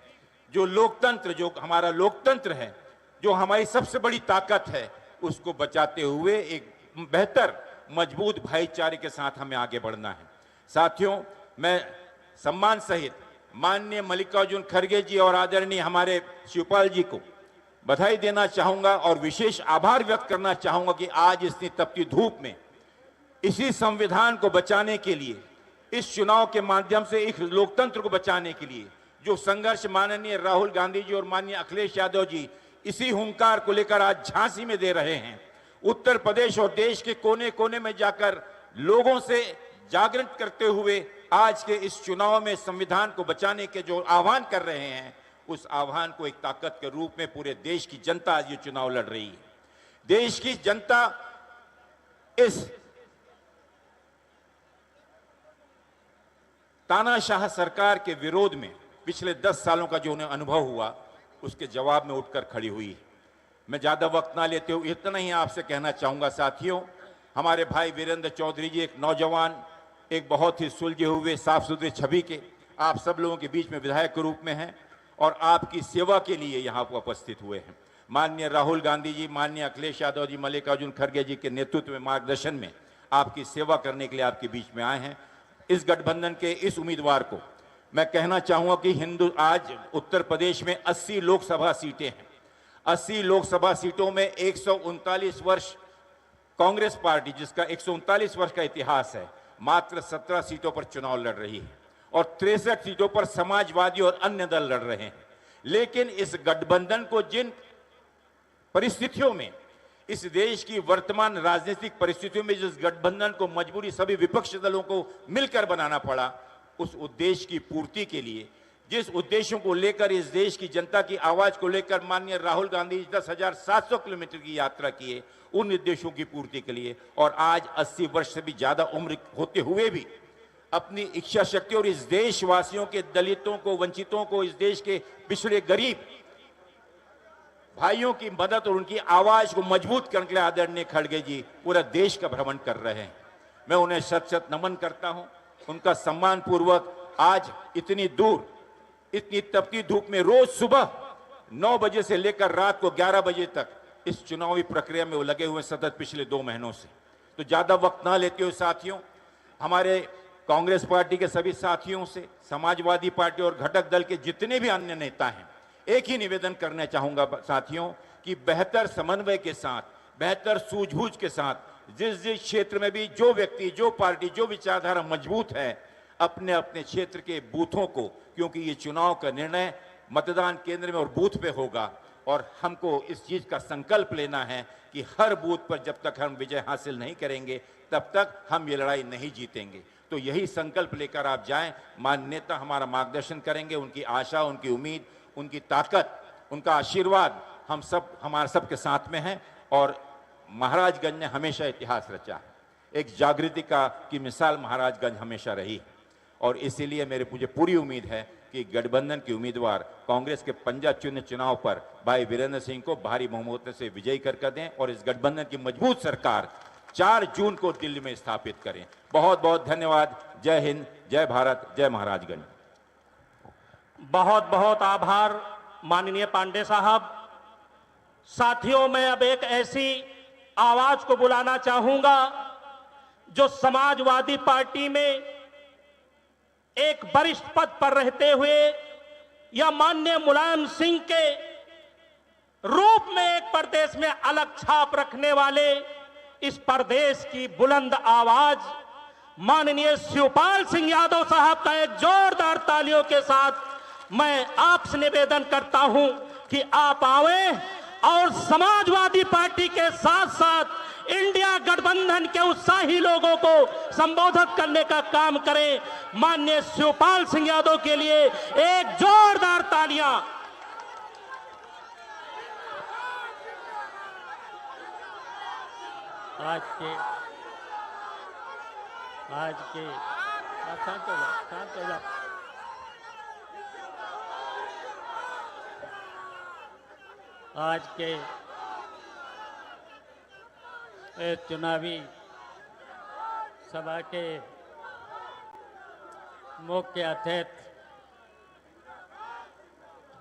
जो लोकतंत्र, जो हमारा लोकतंत्र है, जो हमारी सबसे बड़ी ताकत है, उसको बचाते हुए एक बेहतर मजबूत भाईचारे के साथ हमें आगे बढ़ना है। साथियों, मैं सम्मान सहित माननीय मल्लिकार्जुन खड़गे जी और आदरणीय हमारे शिवपाल जी को बधाई देना चाहूंगा और विशेष आभार व्यक्त करना चाहूंगा कि आज इतनी तपती धूप में इसी संविधान को बचाने के लिए, इस चुनाव के माध्यम से इस लोकतंत्र को बचाने के लिए जो संघर्ष माननीय राहुल गांधी जी और माननीय अखिलेश यादव जी इसी हुंकार को लेकर आज झांसी में दे रहे हैं, उत्तर प्रदेश और देश के कोने कोने में जाकर लोगों से जागृत करते हुए आज के इस चुनाव में संविधान को बचाने के जो आह्वान कर रहे हैं, उस आह्वान को एक ताकत के रूप में पूरे देश की जनता आज ये चुनाव लड़ रही है। देश की जनता इस तानाशाह सरकार के विरोध में पिछले 10 सालों का जो उन्हें अनुभव हुआ, उसके जवाब में उठकर खड़ी हुई है। मैं ज्यादा वक्त ना लेते हुए इतना ही आपसे कहना चाहूंगा साथियों, हमारे भाई वीरेंद्र चौधरी जी एक नौजवान, एक बहुत ही सुलझे हुए साफ सुथरी छवि के, आप सब लोगों के बीच में विधायक के रूप में हैं और आपकी सेवा के लिए यहाँ पर उपस्थित हुए हैं। माननीय राहुल गांधी जी, माननीय अखिलेश यादव जी, मल्लिकार्जुन खड़गे जी के नेतृत्व में, मार्गदर्शन में आपकी सेवा करने के लिए आपके बीच में आए हैं। इस गठबंधन के इस उम्मीदवार को मैं कहना चाहूंगा कि आज उत्तर प्रदेश में 80 लोकसभा सीटें हैं। 80 लोकसभा सीटों में 139 वर्ष कांग्रेस पार्टी, जिसका 139 वर्ष का इतिहास है, मात्र 17 सीटों पर चुनाव लड़ रही है और 63 सीटों पर समाजवादी और अन्य दल लड़ रहे हैं। लेकिन इस गठबंधन को जिन परिस्थितियों में, इस देश की वर्तमान राजनीतिक परिस्थितियों में जिस गठबंधन को मजबूरी सभी विपक्षी दलों को मिलकर बनाना पड़ा, उस उद्देश्य की पूर्ति के लिए, जिस उद्देश्यों को लेकर, इस देश की जनता की आवाज को लेकर माननीय राहुल गांधी 10,700 किलोमीटर की यात्रा किए, उन उद्देश्यों की पूर्ति के लिए और आज 80 वर्ष से भी ज्यादा उम्र होते हुए भी अपनी इच्छा शक्ति और इस देशवासियों के, दलितों को, वंचितों को, इस देश के पिछड़े गरीब भाइयों की मदद और उनकी आवाज को मजबूत करने के लिए आदरणीय खड़गे जी पूरा देश का भ्रमण कर रहे हैं। मैं उन्हें शत शत नमन करता हूं। उनका सम्मान पूर्वक आज इतनी दूर, इतनी तपती धूप में रोज सुबह 9 बजे से लेकर रात को 11 बजे तक इस चुनावी प्रक्रिया में वो लगे हुए सतत पिछले 2 महीनों से। तो ज्यादा वक्त ना लेते हुए साथियों, हमारे कांग्रेस पार्टी के सभी साथियों से, समाजवादी पार्टी और घटक दल के जितने भी अन्य नेता हैं, एक ही निवेदन करना चाहूंगा साथियों कि बेहतर समन्वय के साथ, बेहतर सूझबूझ के साथ, जिस जिस क्षेत्र में भी जो व्यक्ति, जो पार्टी, जो विचारधारा मजबूत है, अपने अपने क्षेत्र के बूथों को, क्योंकि ये चुनाव का निर्णय मतदान केंद्र में और बूथ पे होगा और हमको इस चीज का संकल्प लेना है कि हर बूथ पर जब तक हम विजय हासिल नहीं करेंगे तब तक हम ये लड़ाई नहीं जीतेंगे। तो यही संकल्प लेकर आप जाएं। माननीय नेता हमारा मार्गदर्शन करेंगे। उनकी आशा, उनकी उम्मीद, उनकी ताकत, उनका आशीर्वाद हम सब, हमारे सबके साथ में है और महाराजगंज ने हमेशा इतिहास रचा है। एक जागृति की मिसाल महाराजगंज हमेशा रही और इसीलिए मुझे पूरी उम्मीद है कि गठबंधन के उम्मीदवार कांग्रेस के पंजा चुने चुनाव पर भाई वीरेंद्र सिंह को भारी बहुमत से विजयी कर दें और इस गठबंधन की मजबूत सरकार 4 जून को दिल्ली में स्थापित करें। बहुत बहुत धन्यवाद। जय हिंद, जय भारत, जय महाराजगंज। बहुत बहुत आभार माननीय पांडे साहब। साथियों, मैं अब एक ऐसी आवाज को बुलाना चाहूंगा जो समाजवादी पार्टी में एक वरिष्ठ पद पर रहते हुए या माननीय मुलायम सिंह के रूप में एक प्रदेश में अलग छाप रखने वाले इस प्रदेश की बुलंद आवाज माननीय शिवपाल सिंह यादव साहब का एक जोरदार तालियों के साथ मैं आपसे निवेदन करता हूं कि आप आए और समाजवादी पार्टी के साथ साथ इंडिया गठबंधन के उत्साही लोगों को संबोधित करने का काम करें। माननीय शिवपाल सिंह यादव के लिए एक जोरदार तालियां। आज के शांत हो जाओ। आज के इस चुनावी सभा के मुख्य अतिथि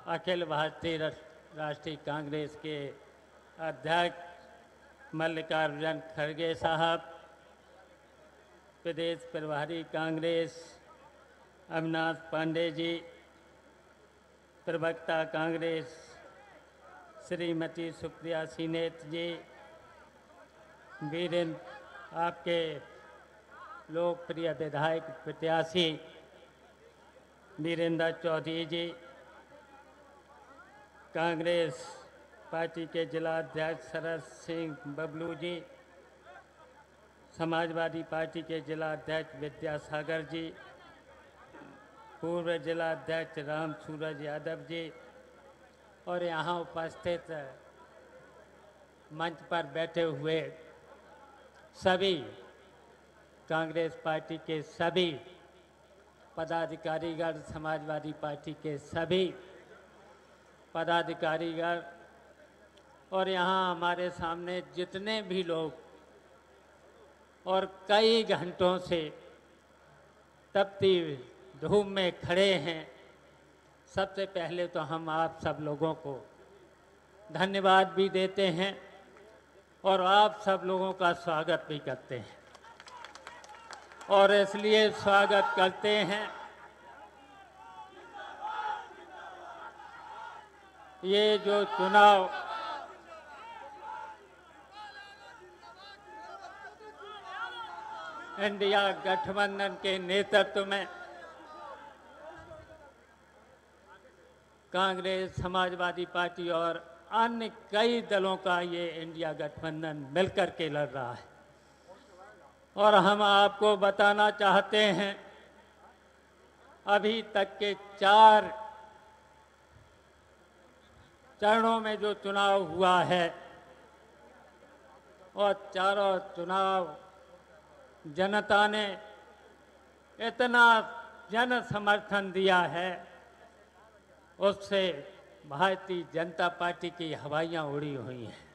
अखिल भारतीय राष्ट्रीय कांग्रेस के अध्यक्ष मल्लिकार्जुन खड़गे साहब, प्रदेश प्रभारी कांग्रेस अविनाश पांडे जी, प्रवक्ता कांग्रेस श्रीमती सुप्रिया सीनेत जी, वीरेंद्र आपके लोकप्रिय विधायक प्रत्याशी वीरेंद्र चौधरी जी, कांग्रेस पार्टी के जिला अध्यक्ष शरद सिंह बबलू जी, समाजवादी पार्टी के जिला अध्यक्ष विद्यासागर जी, पूर्व जिला अध्यक्ष राम सूरज यादव जी और यहाँ उपस्थित मंच पर बैठे हुए सभी कांग्रेस पार्टी के सभी पदाधिकारीगण, समाजवादी पार्टी के सभी पदाधिकारीगण और यहाँ हमारे सामने जितने भी लोग और कई घंटों से तपती धूप में खड़े हैं, सबसे पहले तो हम आप सब लोगों को धन्यवाद भी देते हैं और आप सब लोगों का स्वागत भी करते हैं। और इसलिए स्वागत करते हैं, ये जो चुनाव इंडिया गठबंधन के नेतृत्व में कांग्रेस, समाजवादी पार्टी और अन्य कई दलों का ये इंडिया गठबंधन मिलकर के लड़ रहा है। और हम आपको बताना चाहते हैं, अभी तक के 4 चरणों में जो चुनाव हुआ है और चारों चुनाव जनता ने इतना जन समर्थन दिया है, उससे भारतीय जनता पार्टी की हवाइयाँ उड़ी हुई हैं।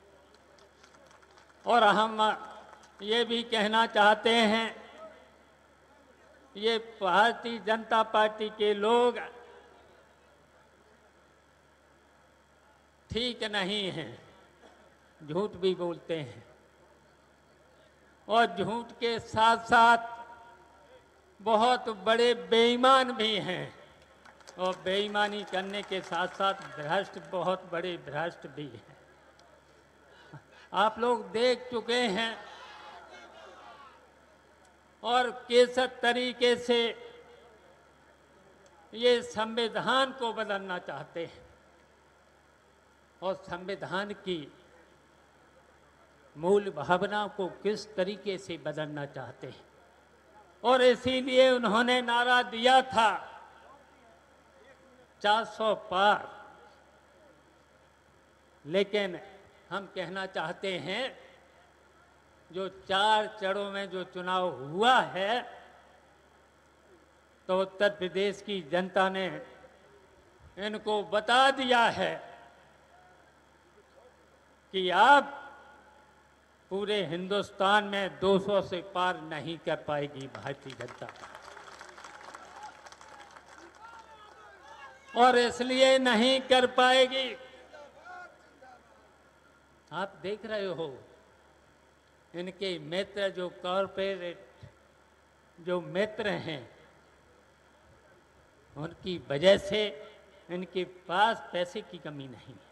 और हम ये भी कहना चाहते हैं, ये भारतीय जनता पार्टी के लोग ठीक नहीं हैं, झूठ भी बोलते हैं और झूठ के साथ साथ बहुत बड़े बेईमान भी हैं और बेईमानी करने के साथ साथ भ्रष्ट, बहुत बड़े भ्रष्ट भी हैं। आप लोग देख चुके हैं और किस तरीके से ये संविधान को बदलना चाहते हैं और संविधान की मूल भावना को किस तरीके से बदलना चाहते हैं। और इसीलिए उन्होंने नारा दिया था 400 पार। लेकिन हम कहना चाहते हैं, जो 4 चरणों में जो चुनाव हुआ है, तो उत्तर प्रदेश की जनता ने इनको बता दिया है कि आप पूरे हिंदुस्तान में 200 से पार नहीं कर पाएगी भारतीय जनता। और इसलिए नहीं कर पाएगी, आप देख रहे हो इनके मित्र, जो कॉर्पोरेट जो मित्र हैं, उनकी वजह से इनके पास पैसे की कमी नहीं है।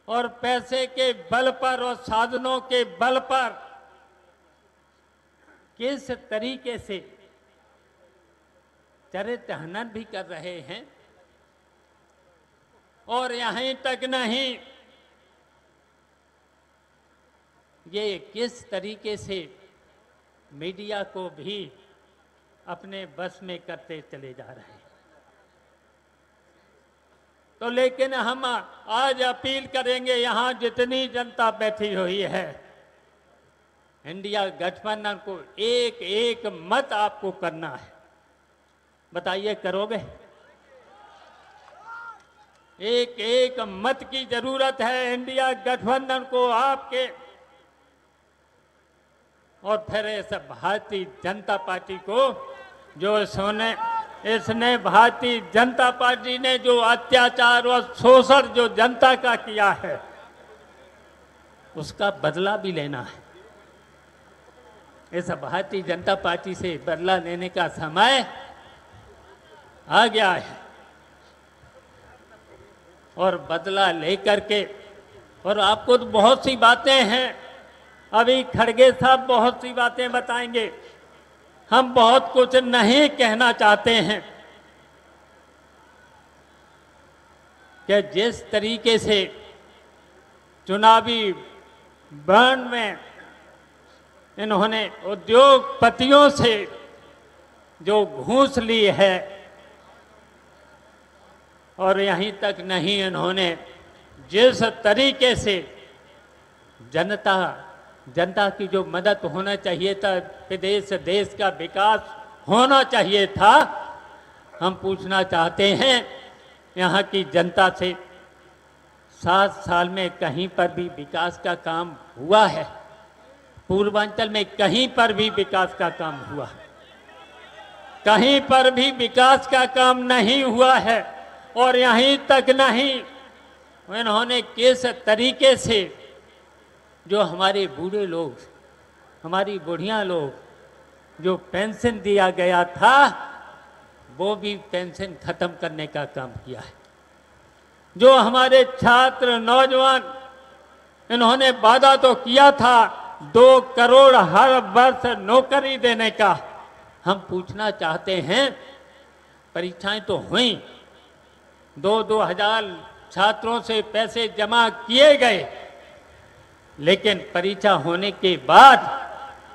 और पैसे के बल पर और साधनों के बल पर किस तरीके से चरित्र हनन भी कर रहे हैं। और यहीं तक नहीं, ये किस तरीके से मीडिया को भी अपने बस में करते चले जा रहे हैं। तो लेकिन हम आज अपील करेंगे, यहाँ जितनी जनता बैठी हुई है, इंडिया गठबंधन को एक एक मत आपको करना है। बताइए, करोगे? एक एक मत की जरूरत है इंडिया गठबंधन को आपके। और फिर इस भारतीय जनता पार्टी को, जो इसने भारतीय जनता पार्टी ने जो अत्याचार और शोषण जो जनता का किया है, उसका बदला भी लेना है। इस भारतीय जनता पार्टी से बदला लेने का समय आ गया है। और बदला लेकर के, और आपको तो बहुत सी बातें हैं, अभी खड़गे साहब बहुत सी बातें बताएंगे, हम बहुत कुछ नहीं कहना चाहते हैं कि जिस तरीके से चुनावी बॉन्ड में इन्होंने उद्योगपतियों से जो घूस ली है, और यहीं तक नहीं, इन्होंने जिस तरीके से जनता की जो मदद होना चाहिए था, प्रदेश देश का विकास होना चाहिए था, हम पूछना चाहते हैं यहाँ की जनता से, 7 साल में कहीं पर भी विकास का काम हुआ है? पूर्वांचल में कहीं पर भी विकास का काम हुआ? कहीं पर भी विकास का काम नहीं हुआ है। और यहीं तक नहीं, इन्होंने किस तरीके से जो हमारे बूढ़े लोग, हमारी बुढ़िया लोग जो पेंशन दिया गया था, वो भी पेंशन खत्म करने का काम किया है। जो हमारे छात्र नौजवान, इन्होंने वादा तो किया था 2 करोड़ हर वर्ष नौकरी देने का। हम पूछना चाहते हैं, परीक्षाएं तो हुई, 2-2 हजार छात्रों से पैसे जमा किए गए, लेकिन परीक्षा होने के बाद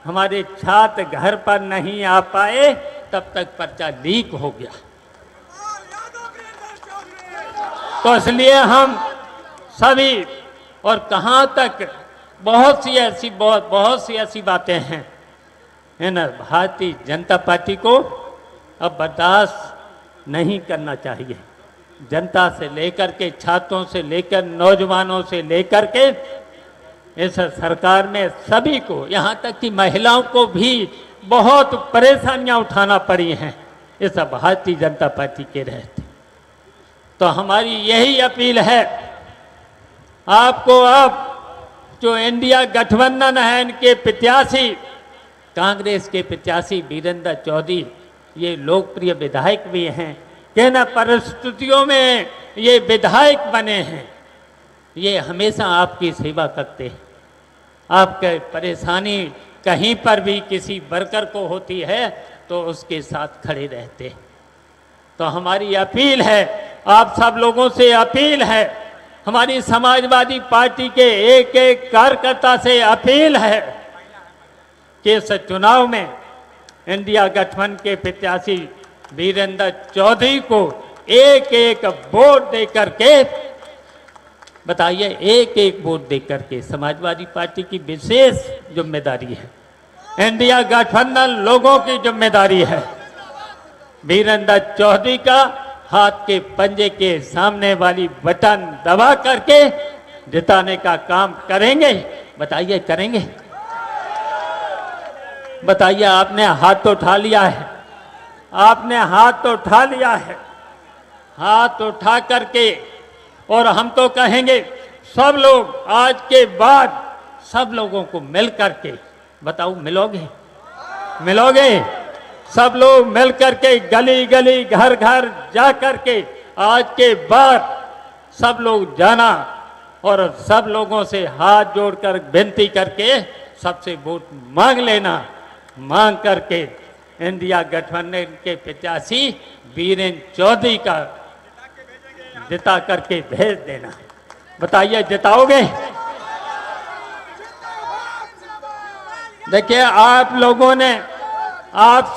हमारे छात्र घर पर नहीं आ पाए, तब तक पर्चा लीक हो गया। तो इसलिए हम सभी, और कहां तक बहुत सी ऐसी बातें हैं, इन भारतीय जनता पार्टी को अब बर्दाश्त नहीं करना चाहिए। जनता से लेकर के, छात्रों से लेकर, नौजवानों से लेकर के, इस सरकार में सभी को, यहाँ तक कि महिलाओं को भी बहुत परेशानियां उठाना पड़ी हैं इस भारतीय जनता पार्टी के रहते। तो हमारी यही अपील है आपको, अब जो इंडिया गठबंधन है, इनके प्रत्याशी, कांग्रेस के प्रत्याशी वीरेंद्र चौधरी, ये लोकप्रिय विधायक भी हैं, किन परिस्थितियों में ये विधायक बने हैं, ये हमेशा आपकी सेवा करते हैं। आपके परेशानी कहीं पर भी किसी वर्कर को होती है तो उसके साथ खड़े रहते हैं। तो हमारी अपील है, आप सब लोगों से अपील है, हमारी समाजवादी पार्टी के एक एक कार्यकर्ता से अपील है कि इस चुनाव में इंडिया गठबंधन के प्रत्याशी वीरेंद्र चौधरी को एक एक वोट दे करके, बताइए, एक एक वोट दे करके, समाजवादी पार्टी की विशेष जिम्मेदारी है, इंडिया गठबंधन लोगों की जिम्मेदारी है। वीरेंद्र चौधरी का हाथ के पंजे के सामने वाली बटन दबा करके जिताने का काम करेंगे। बताइए, करेंगे? बताइए, आपने हाथ तो उठा लिया है, आपने हाथ तो उठा लिया है, हाथ उठा करके, और हम तो कहेंगे सब लोग आज के बाद सब लोगों को मिल करके, बताओ, मिलोगे? मिलोगे? सब लोग मिल करके गली गली घर घर जा करके आज के बाद सब लोग जाना और सब लोगों से हाथ जोड़कर विनती करके सबसे वोट मांग लेना, मांग करके इंडिया गठबंधन के प्रत्याशी वीरेंद्र चौधरी का जिता करके भेज देना। बताइए, जिताओगे? देखिए, आप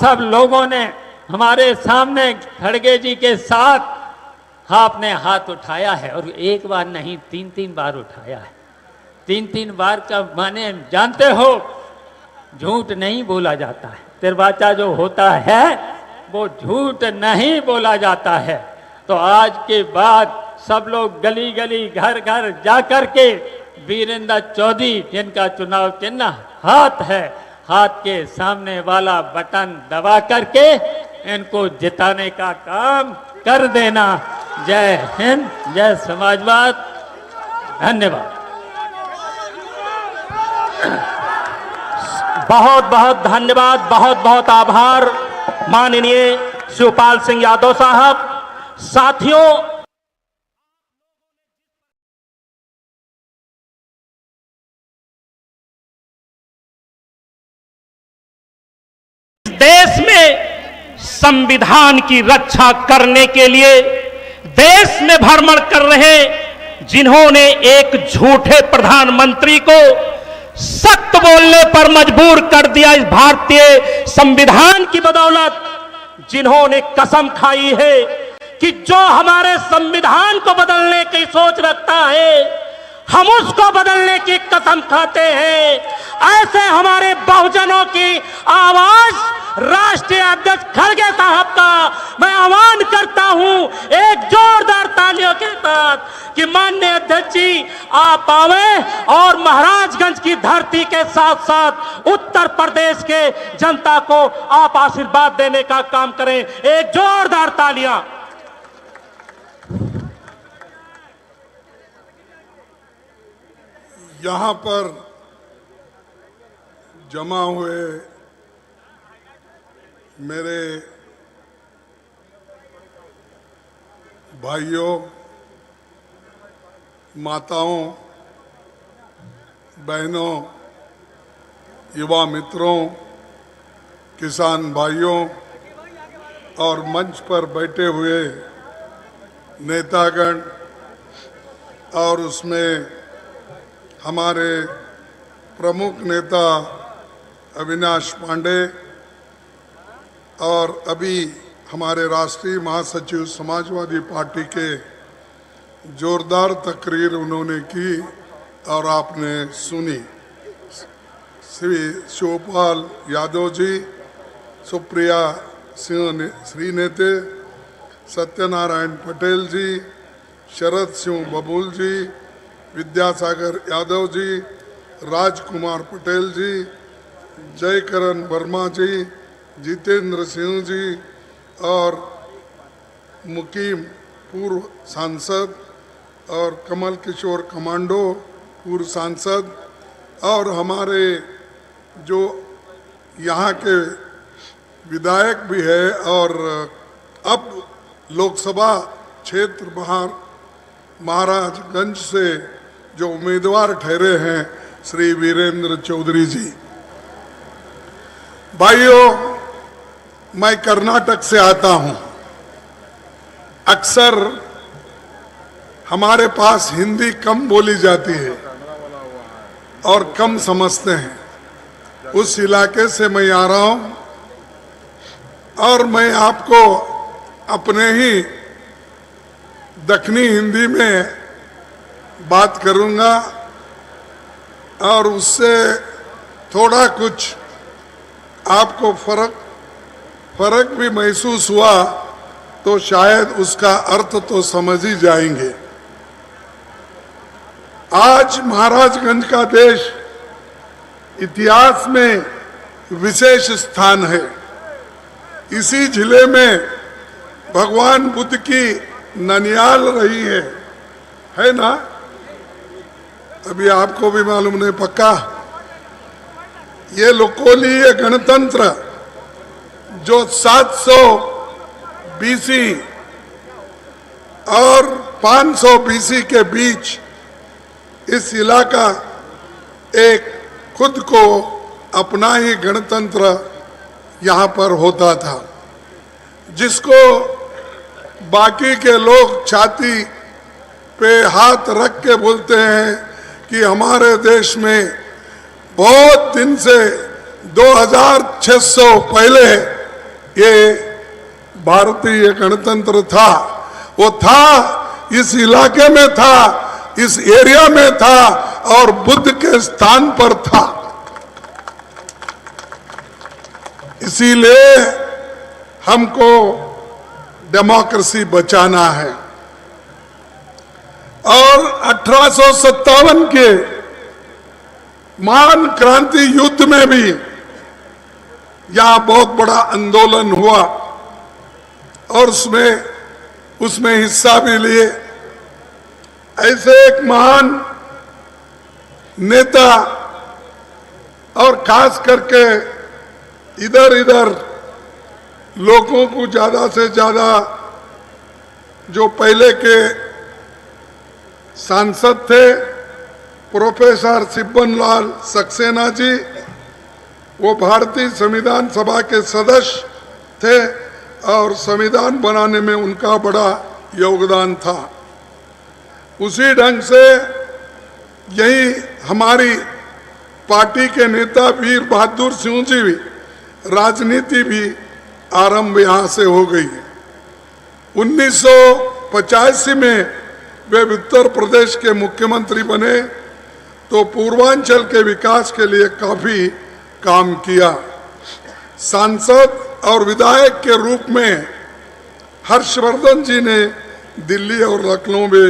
सब लोगों ने हमारे सामने खड़गे जी के साथ आपने हाथ उठाया है, और एक बार नहीं, 3-3 बार उठाया है। 3-3 बार का माने जानते हो, झूठ नहीं बोला जाता है, तिरवाचा जो होता है वो झूठ नहीं बोला जाता है। तो आज के बाद सब लोग गली गली घर घर जा करके वीरेंद्र चौधरी, जिनका चुनाव चिन्ह हाथ है, हाथ के सामने वाला बटन दबा करके इनको जिताने का काम कर देना। जय हिंद, जय समाजवाद, धन्यवाद। बहुत बहुत धन्यवाद, बहुत बहुत आभार माननीय शिवपाल सिंह यादव साहब। साथियों, देश में संविधान की रक्षा करने के लिए देश में भ्रमण कर रहे, जिन्होंने एक झूठे प्रधानमंत्री को सख्त बोलने पर मजबूर कर दिया, इस भारतीय संविधान की बदौलत, जिन्होंने कसम खाई है कि जो हमारे संविधान को बदलने की सोच रखता है हम उसको बदलने की कसम खाते हैं। ऐसे हमारे बहुजनों की आवाज राष्ट्रीय अध्यक्ष खड़गे साहब का मैं आह्वान करता हूं एक जोरदार तालियों के साथ कि माननीय अध्यक्ष जी आप आवे और महाराजगंज की धरती के साथ साथ उत्तर प्रदेश के जनता को आप आशीर्वाद देने का काम करें। एक जोरदार तालियां। यहाँ पर जमा हुए मेरे भाइयों, माताओं, बहनों, युवा मित्रों, किसान भाइयों और मंच पर बैठे हुए नेतागण और उसमें हमारे प्रमुख नेता अविनाश पांडे और अभी हमारे राष्ट्रीय महासचिव समाजवादी पार्टी के जोरदार तकरीर उन्होंने की और आपने सुनी। श्री शिवपाल यादव जी, सुप्रिया सिंह श्रीनेते, सत्यनारायण पटेल जी, शरद सिंह बबूल जी, विद्यासागर यादव जी, राजकुमार पटेल जी, जयकरण वर्मा जी, जितेंद्र सिंह जी और मुकीम पूर्व सांसद और कमल किशोर कमांडो पूर्व सांसद और हमारे जो यहाँ के विधायक भी है और अब लोकसभा क्षेत्र महाराजगंज से जो उम्मीदवार ठहरे हैं श्री वीरेंद्र चौधरी जी। भाइयों, मैं कर्नाटक से आता हूं। अक्सर हमारे पास हिंदी कम बोली जाती है और कम समझते हैं। उस इलाके से मैं आ रहा हूं और मैं आपको अपने ही दक्षिणी हिंदी में बात करूंगा और उससे थोड़ा कुछ आपको फर्क भी महसूस हुआ तो शायद उसका अर्थ तो समझ ही जाएंगे। आज महाराजगंज का देश इतिहास में विशेष स्थान है। इसी जिले में भगवान बुद्ध की ननियाल रही है ना? अभी आपको भी मालूम नहीं पक्का। ये लोकोलीय गणतंत्र जो 700 बीसी और 500 बीसी के बीच इस इलाका एक खुद को अपना ही गणतंत्र यहाँ पर होता था, जिसको बाकी के लोग छाती पे हाथ रख के बोलते हैं कि हमारे देश में बहुत दिन से 2600 पहले ये भारतीय गणतंत्र था। वो था, इस इलाके में था, इस एरिया में था और बुद्ध के स्थान पर था। इसीलिए हमको डेमोक्रेसी बचाना है। और 1857 के महान क्रांति युद्ध में भी यहां बहुत बड़ा आंदोलन हुआ और उसमें हिस्सा भी लिए। ऐसे एक महान नेता और खास करके इधर लोगों को ज्यादा से ज्यादा जो पहले के सांसद थे प्रोफेसर सिब्बनलाल सक्सेना जी, वो भारतीय संविधान सभा के सदस्य थे और संविधान बनाने में उनका बड़ा योगदान था। उसी ढंग से यही हमारी पार्टी के नेता वीर बहादुर सिंह जी भी, राजनीति भी आरंभ यहाँ से हो गई। 1985 में वे उत्तर प्रदेश के मुख्यमंत्री बने तो पूर्वांचल के विकास के लिए काफी काम किया। सांसद और विधायक के रूप में हर्षवर्धन जी ने दिल्ली और लखनऊ में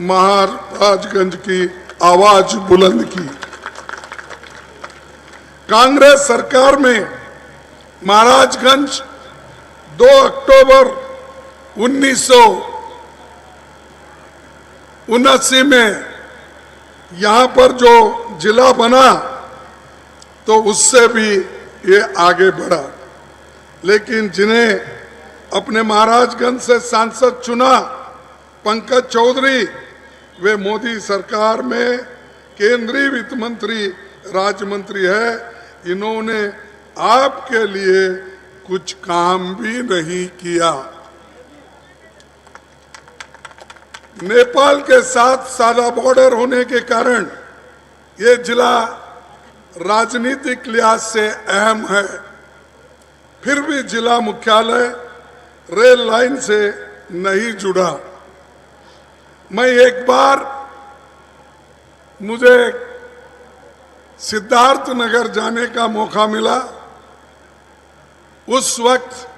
महाराजगंज की आवाज बुलंद की। कांग्रेस सरकार में महाराजगंज 2 अक्टूबर 1979 में यहाँ पर जो जिला बना तो उससे भी ये आगे बढ़ा। लेकिन जिन्हें अपने महाराजगंज से सांसद चुना पंकज चौधरी, वे मोदी सरकार में केंद्रीय वित्त मंत्री राज्य मंत्री है। इन्होंने आपके लिए कुछ काम भी नहीं किया। नेपाल के साथ साझा बॉर्डर होने के कारण ये जिला राजनीतिक लिहाज से अहम है। फिर भी जिला मुख्यालय रेल लाइन से नहीं जुड़ा। मैं एक बार मुझे सिद्धार्थ नगर जाने का मौका मिला। उस वक्त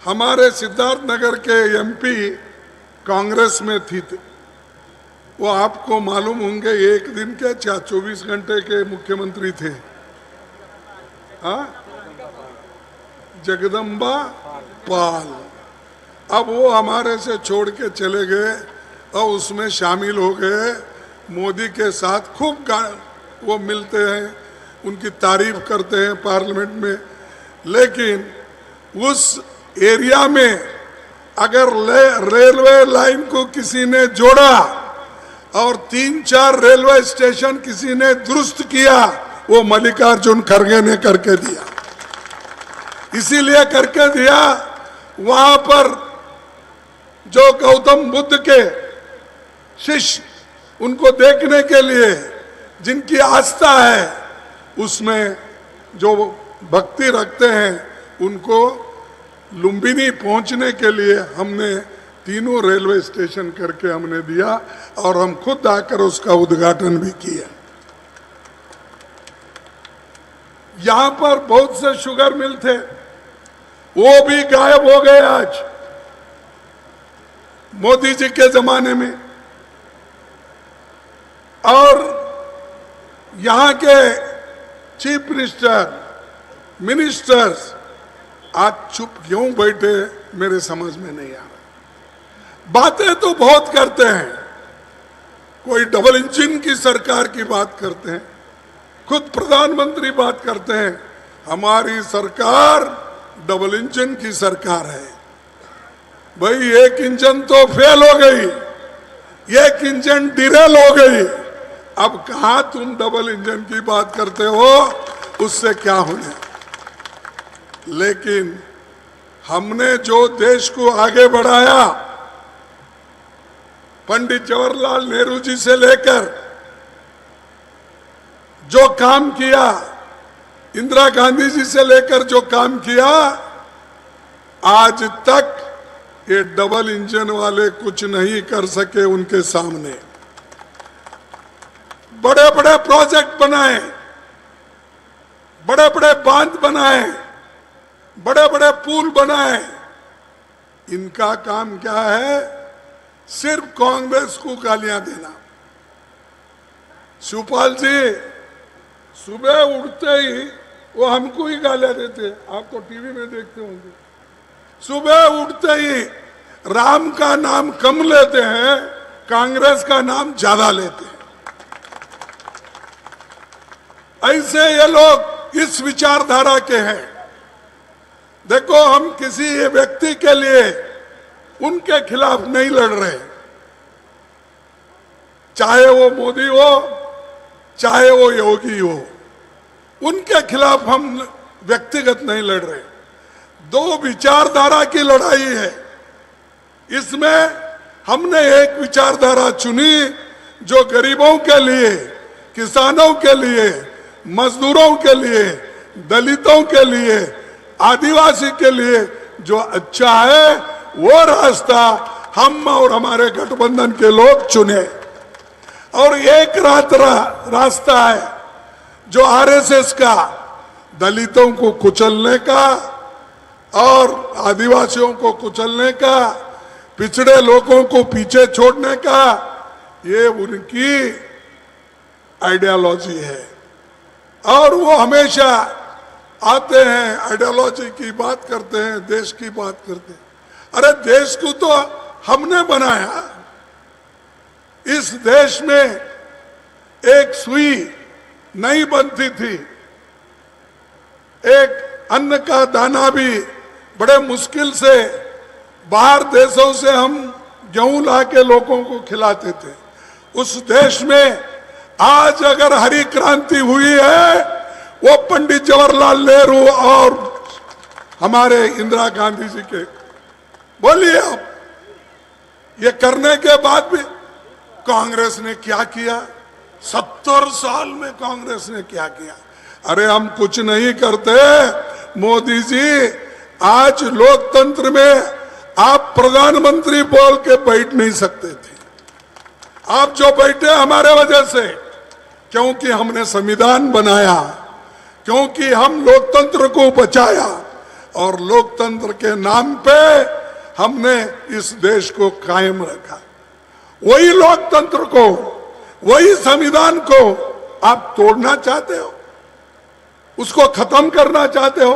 हमारे सिद्धार्थ नगर के एमपी कांग्रेस में थी। वो आपको मालूम होंगे, एक दिन के 24 घंटे के मुख्यमंत्री थे। हाँ, जगदम्बा पाल। अब वो हमारे से छोड़ के चले गए और उसमें शामिल हो गए। मोदी के साथ खूब वो मिलते हैं, उनकी तारीफ करते हैं पार्लियामेंट में। लेकिन उस एरिया में अगर रेलवे लाइन को किसी ने जोड़ा और 3-4 रेलवे स्टेशन किसी ने दुरुस्त किया, वो मल्लिकार्जुन खड़गे ने करके दिया। इसीलिए करके दिया, वहां पर जो गौतम बुद्ध के शिष्य उनको देखने के लिए जिनकी आस्था है, उसमें जो भक्ति रखते हैं, उनको लुम्बिनी पहुंचने के लिए हमने तीनों रेलवे स्टेशन करके हमने दिया और हम खुद आकर उसका उद्घाटन भी किया। यहां पर बहुत से शुगर मिल थे, वो भी गायब हो गए आज मोदी जी के जमाने में। और यहां के चीफ मिनिस्टर्स आज चुप क्यों बैठे, मेरे समझ में नहीं आ रहा। बातें तो बहुत करते हैं, कोई डबल इंजन की सरकार की बात करते हैं, खुद प्रधानमंत्री बात करते हैं हमारी सरकार डबल इंजन की सरकार है। भाई, एक इंजन तो फेल हो गई, एक इंजन डिरेल हो गई, अब कहां तुम डबल इंजन की बात करते हो, उससे क्या होने। लेकिन हमने जो देश को आगे बढ़ाया, पंडित जवाहरलाल नेहरू जी से लेकर जो काम किया, इंदिरा गांधी जी से लेकर जो काम किया, आज तक ये डबल इंजन वाले कुछ नहीं कर सके उनके सामने। बड़े बड़े प्रोजेक्ट बनाए, बड़े बड़े बांध बनाए, बड़े बड़े पुल बनाए, इनका काम क्या है? सिर्फ कांग्रेस को गालियां देना। शिवपाल जी सुबह उठते ही वो हमको ही गालियां देते हैं, आप तो टीवी में देखते होंगे। सुबह उठते ही राम का नाम कम लेते हैं, कांग्रेस का नाम ज्यादा लेते हैं। ऐसे ये लोग इस विचारधारा के हैं। देखो, हम किसी व्यक्ति के लिए उनके खिलाफ नहीं लड़ रहे, चाहे वो मोदी हो, चाहे वो योगी हो, उनके खिलाफ हम व्यक्तिगत नहीं लड़ रहे। दो विचारधारा की लड़ाई है। इसमें हमने एक विचारधारा चुनी जो गरीबों के लिए, किसानों के लिए, मजदूरों के लिए, दलितों के लिए, आदिवासी के लिए जो अच्छा है, वो रास्ता हम और हमारे गठबंधन के लोग चुने। और एक रास्ता है जो आरएसएस का, दलितों को कुचलने का और आदिवासियों को कुचलने का, पिछड़े लोगों को पीछे छोड़ने का, ये उनकी आइडियोलॉजी है। और वो हमेशा आते हैं, आइडियोलॉजी की बात करते हैं, देश की बात करते हैं। अरे देश को तो हमने बनाया। इस देश में एक सुई नहीं बनती थी, एक अन्न का दाना भी बड़े मुश्किल से बाहर देशों से हम गेहूं ला के लोगों को खिलाते थे। उस देश में आज अगर हरी क्रांति हुई है, वो पंडित जवाहरलाल नेहरू और हमारे इंदिरा गांधी जी के। बोलिए आप, ये करने के बाद भी कांग्रेस ने क्या किया? 70 साल में कांग्रेस ने क्या किया? अरे हम कुछ नहीं करते। मोदी जी, आज लोकतंत्र में आप प्रधानमंत्री बोल के बैठ नहीं सकते थे। आप जो बैठे हमारे वजह से, क्योंकि हमने संविधान बनाया, क्योंकि हम लोकतंत्र को बचाया और लोकतंत्र के नाम पे हमने इस देश को कायम रखा। वही लोकतंत्र को, वही संविधान को आप तोड़ना चाहते हो, उसको खत्म करना चाहते हो।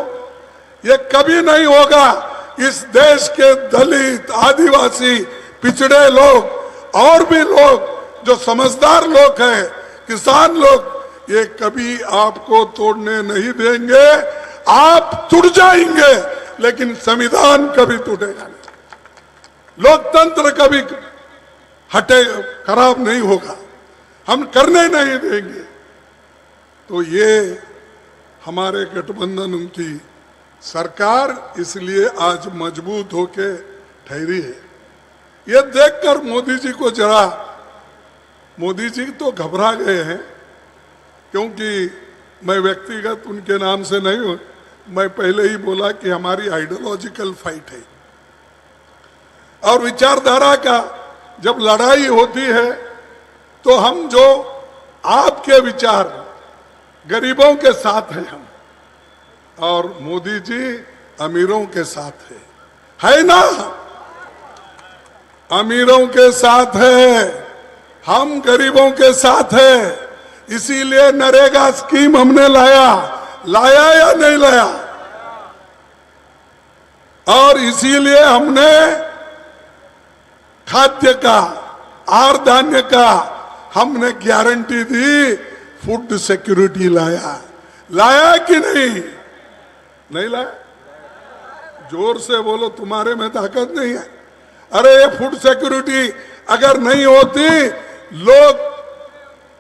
ये कभी नहीं होगा। इस देश के दलित, आदिवासी, पिछड़े लोग और भी लोग जो समझदार लोग हैं, किसान लोग, ये कभी आपको तोड़ने नहीं देंगे। आप टूट जाएंगे लेकिन संविधान कभी टूटेगा नहीं। लोकतंत्र कभी हटे, खराब नहीं होगा। हम करने नहीं देंगे। तो ये हमारे गठबंधन की सरकार इसलिए आज मजबूत होके ठहरी है। ये देखकर मोदी जी को जरा, मोदी जी तो घबरा गए हैं, क्योंकि मैं व्यक्तिगत उनके नाम से नहीं हूं। मैं पहले ही बोला कि हमारी आइडियोलॉजिकल फाइट है और विचारधारा का जब लड़ाई होती है तो हम जो आपके विचार, गरीबों के साथ हैं हम, और मोदी जी अमीरों के साथ है ना? अमीरों के साथ है, हम गरीबों के साथ है। इसीलिए नरेगा स्कीम हमने लाया या नहीं लाया? और इसीलिए हमने खाद्य का, आहार धान्य का हमने गारंटी दी, फूड सिक्योरिटी लाया कि नहीं? नहीं लाया? जोर से बोलो, तुम्हारे में ताकत नहीं है। अरे ये फूड सिक्योरिटी अगर नहीं होती, लोग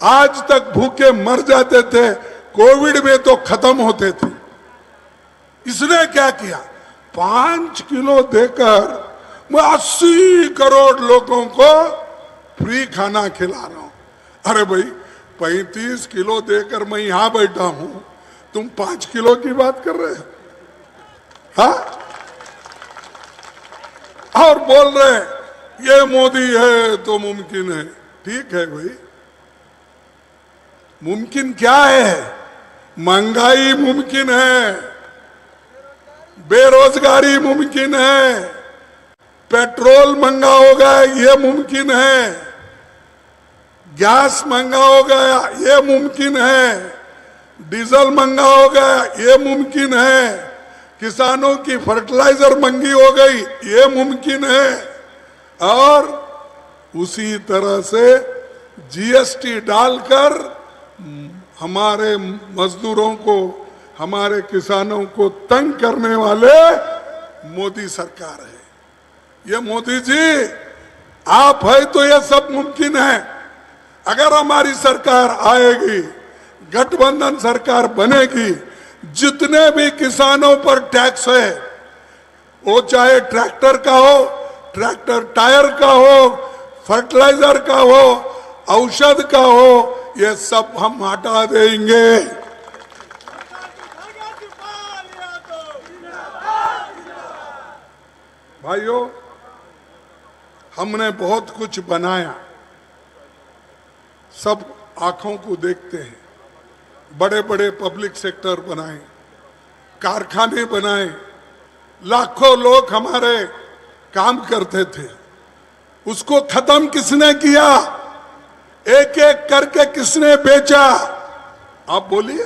आज तक भूखे मर जाते थे, कोविड में तो खत्म होते थे। इसने क्या किया? 5 किलो देकर मैं 80 करोड़ लोगों को फ्री खाना खिला रहा हूं। अरे भाई, 35 किलो देकर मैं यहां बैठा हूं, तुम 5 किलो की बात कर रहे हो? हाँ? और बोल रहे ये मोदी है तो मुमकिन है। ठीक है भाई, मुमकिन क्या है? महंगाई मुमकिन है, बेरोजगारी मुमकिन है, पेट्रोल महंगा हो गया ये मुमकिन है, गैस महंगा हो गया ये मुमकिन है, डीजल महंगा हो गया ये मुमकिन है, किसानों की फर्टिलाइजर महंगी हो गई ये मुमकिन है, और उसी तरह से जीएसटी डालकर हमारे मजदूरों को, हमारे किसानों को तंग करने वाले मोदी सरकार है। ये मोदी जी आप है तो ये सब मुमकिन है। अगर हमारी सरकार आएगी, गठबंधन सरकार बनेगी, जितने भी किसानों पर टैक्स है, वो चाहे ट्रैक्टर का हो, ट्रैक्टर टायर का हो, फर्टिलाइजर का हो, औषध का हो, ये सब हम हटा देंगे। भाइयों, हमने बहुत कुछ बनाया, सब आंखों को देखते हैं। बड़े बड़े पब्लिक सेक्टर बनाए, कारखाने बनाए, लाखों लोग हमारे काम करते थे। उसको खत्म किसने किया? एक एक करके किसने बेचा? आप बोलिए।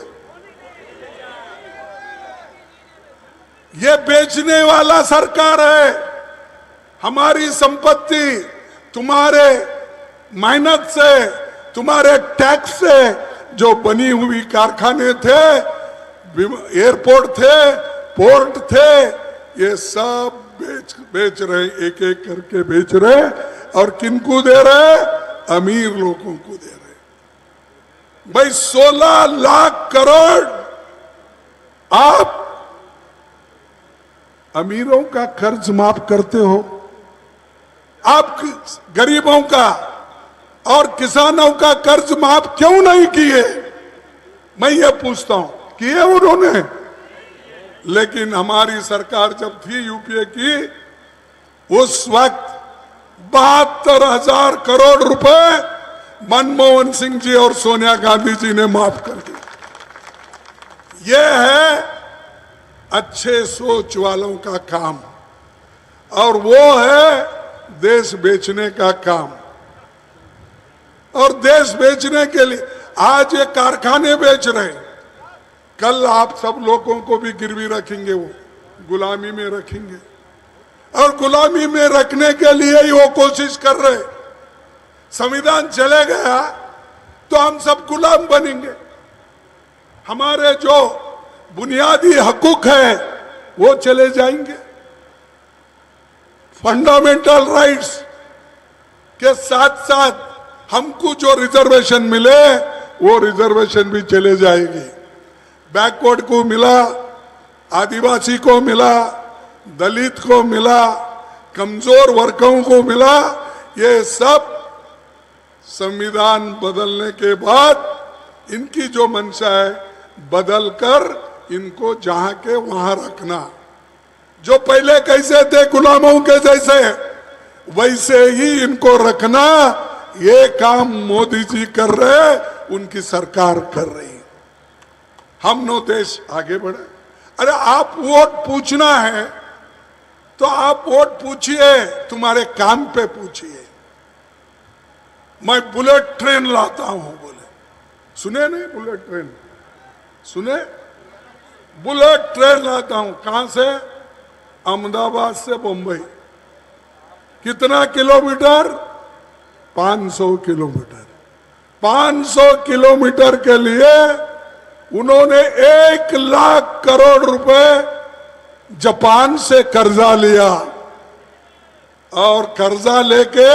ये बेचने वाला सरकार है। हमारी संपत्ति तुम्हारे मेहनत से, तुम्हारे टैक्स से जो बनी हुई कारखाने थे, एयरपोर्ट थे, पोर्ट थे, ये सब बेच रहे, एक एक करके बेच रहे। और किनको दे रहे? अमीर लोगों को दे रहे। भाई 16 लाख करोड़ आप अमीरों का कर्ज माफ करते हो, आप गरीबों का और किसानों का कर्ज माफ क्यों नहीं किए? मैं ये पूछता हूं, किए उन्होंने? लेकिन हमारी सरकार जब थी यूपीए की, उस वक्त 72,000 करोड़ रुपए मनमोहन सिंह जी और सोनिया गांधी जी ने माफ कर दिए। यह है अच्छे सोच वालों का काम, और वो है देश बेचने का काम। और देश बेचने के लिए आज ये कारखाने बेच रहे हैं, कल आप सब लोगों को भी गिरवी रखेंगे, वो गुलामी में रखेंगे। और गुलामी में रखने के लिए ही वो कोशिश कर रहे। संविधान चले गया तो हम सब गुलाम बनेंगे। हमारे जो बुनियादी हकूक है वो चले जाएंगे। फंडामेंटल राइट्स के साथ साथ हमको जो रिजर्वेशन मिले वो रिजर्वेशन भी चले जाएगी। बैकवर्ड को मिला, आदिवासी को मिला, दलित को मिला, कमजोर वर्गों को मिला, ये सब संविधान बदलने के बाद इनकी जो मंशा है बदल कर इनको जहां के वहां रखना। जो पहले कैसे थे गुलामों के जैसे, वैसे ही इनको रखना, ये काम मोदी जी कर रहे, उनकी सरकार कर रही। हम नो देश आगे बढ़े। अरे आप वोट पूछना है तो आप वोट पूछिए, तुम्हारे काम पे पूछिए। मैं बुलेट ट्रेन लाता हूं, बोले सुने नहीं? बुलेट ट्रेन सुने? बुलेट ट्रेन लाता हूं। कहां से? अहमदाबाद से बंबई। कितना किलोमीटर? 500 किलोमीटर। 500 किलोमीटर के लिए उन्होंने 1 लाख करोड़ रुपए जापान से कर्जा लिया, और कर्जा लेके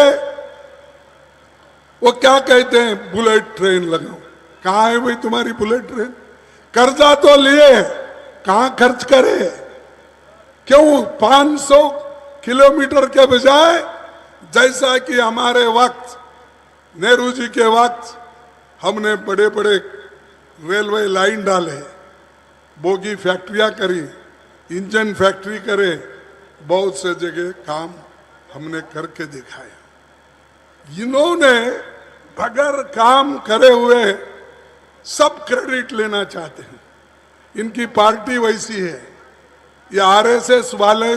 वो क्या कहते हैं, बुलेट ट्रेन लगाओ। कहां है भाई तुम्हारी बुलेट ट्रेन? कर्जा तो लिए, कहां खर्च करे? क्यों 500 किलोमीटर के बजाय, जैसा कि हमारे वक्त नेहरू जी के वक्त हमने बड़े बड़े रेलवे लाइन डाले, बोगी फैक्ट्रियां करी, इंजन फैक्ट्री करे, बहुत से जगह काम हमने करके दिखाया। इन्होंने बगैर काम करे हुए सब क्रेडिट लेना चाहते हैं। इनकी पार्टी वैसी है। ये आरएसएस वाले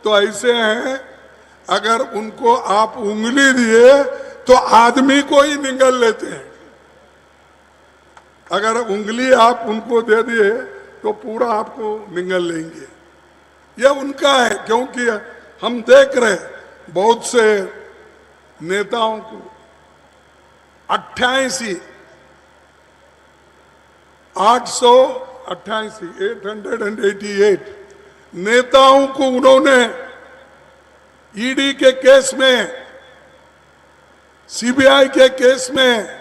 तो ऐसे हैं, अगर उनको आप उंगली दिए तो आदमी को ही निगल लेते हैं। अगर उंगली आप उनको दे दिए तो पूरा आपको निगल लेंगे। ये उनका है, क्योंकि हम देख रहे बहुत से नेताओं को 888 नेताओं को उन्होंने ईडी के केस में, सीबीआई के केस में,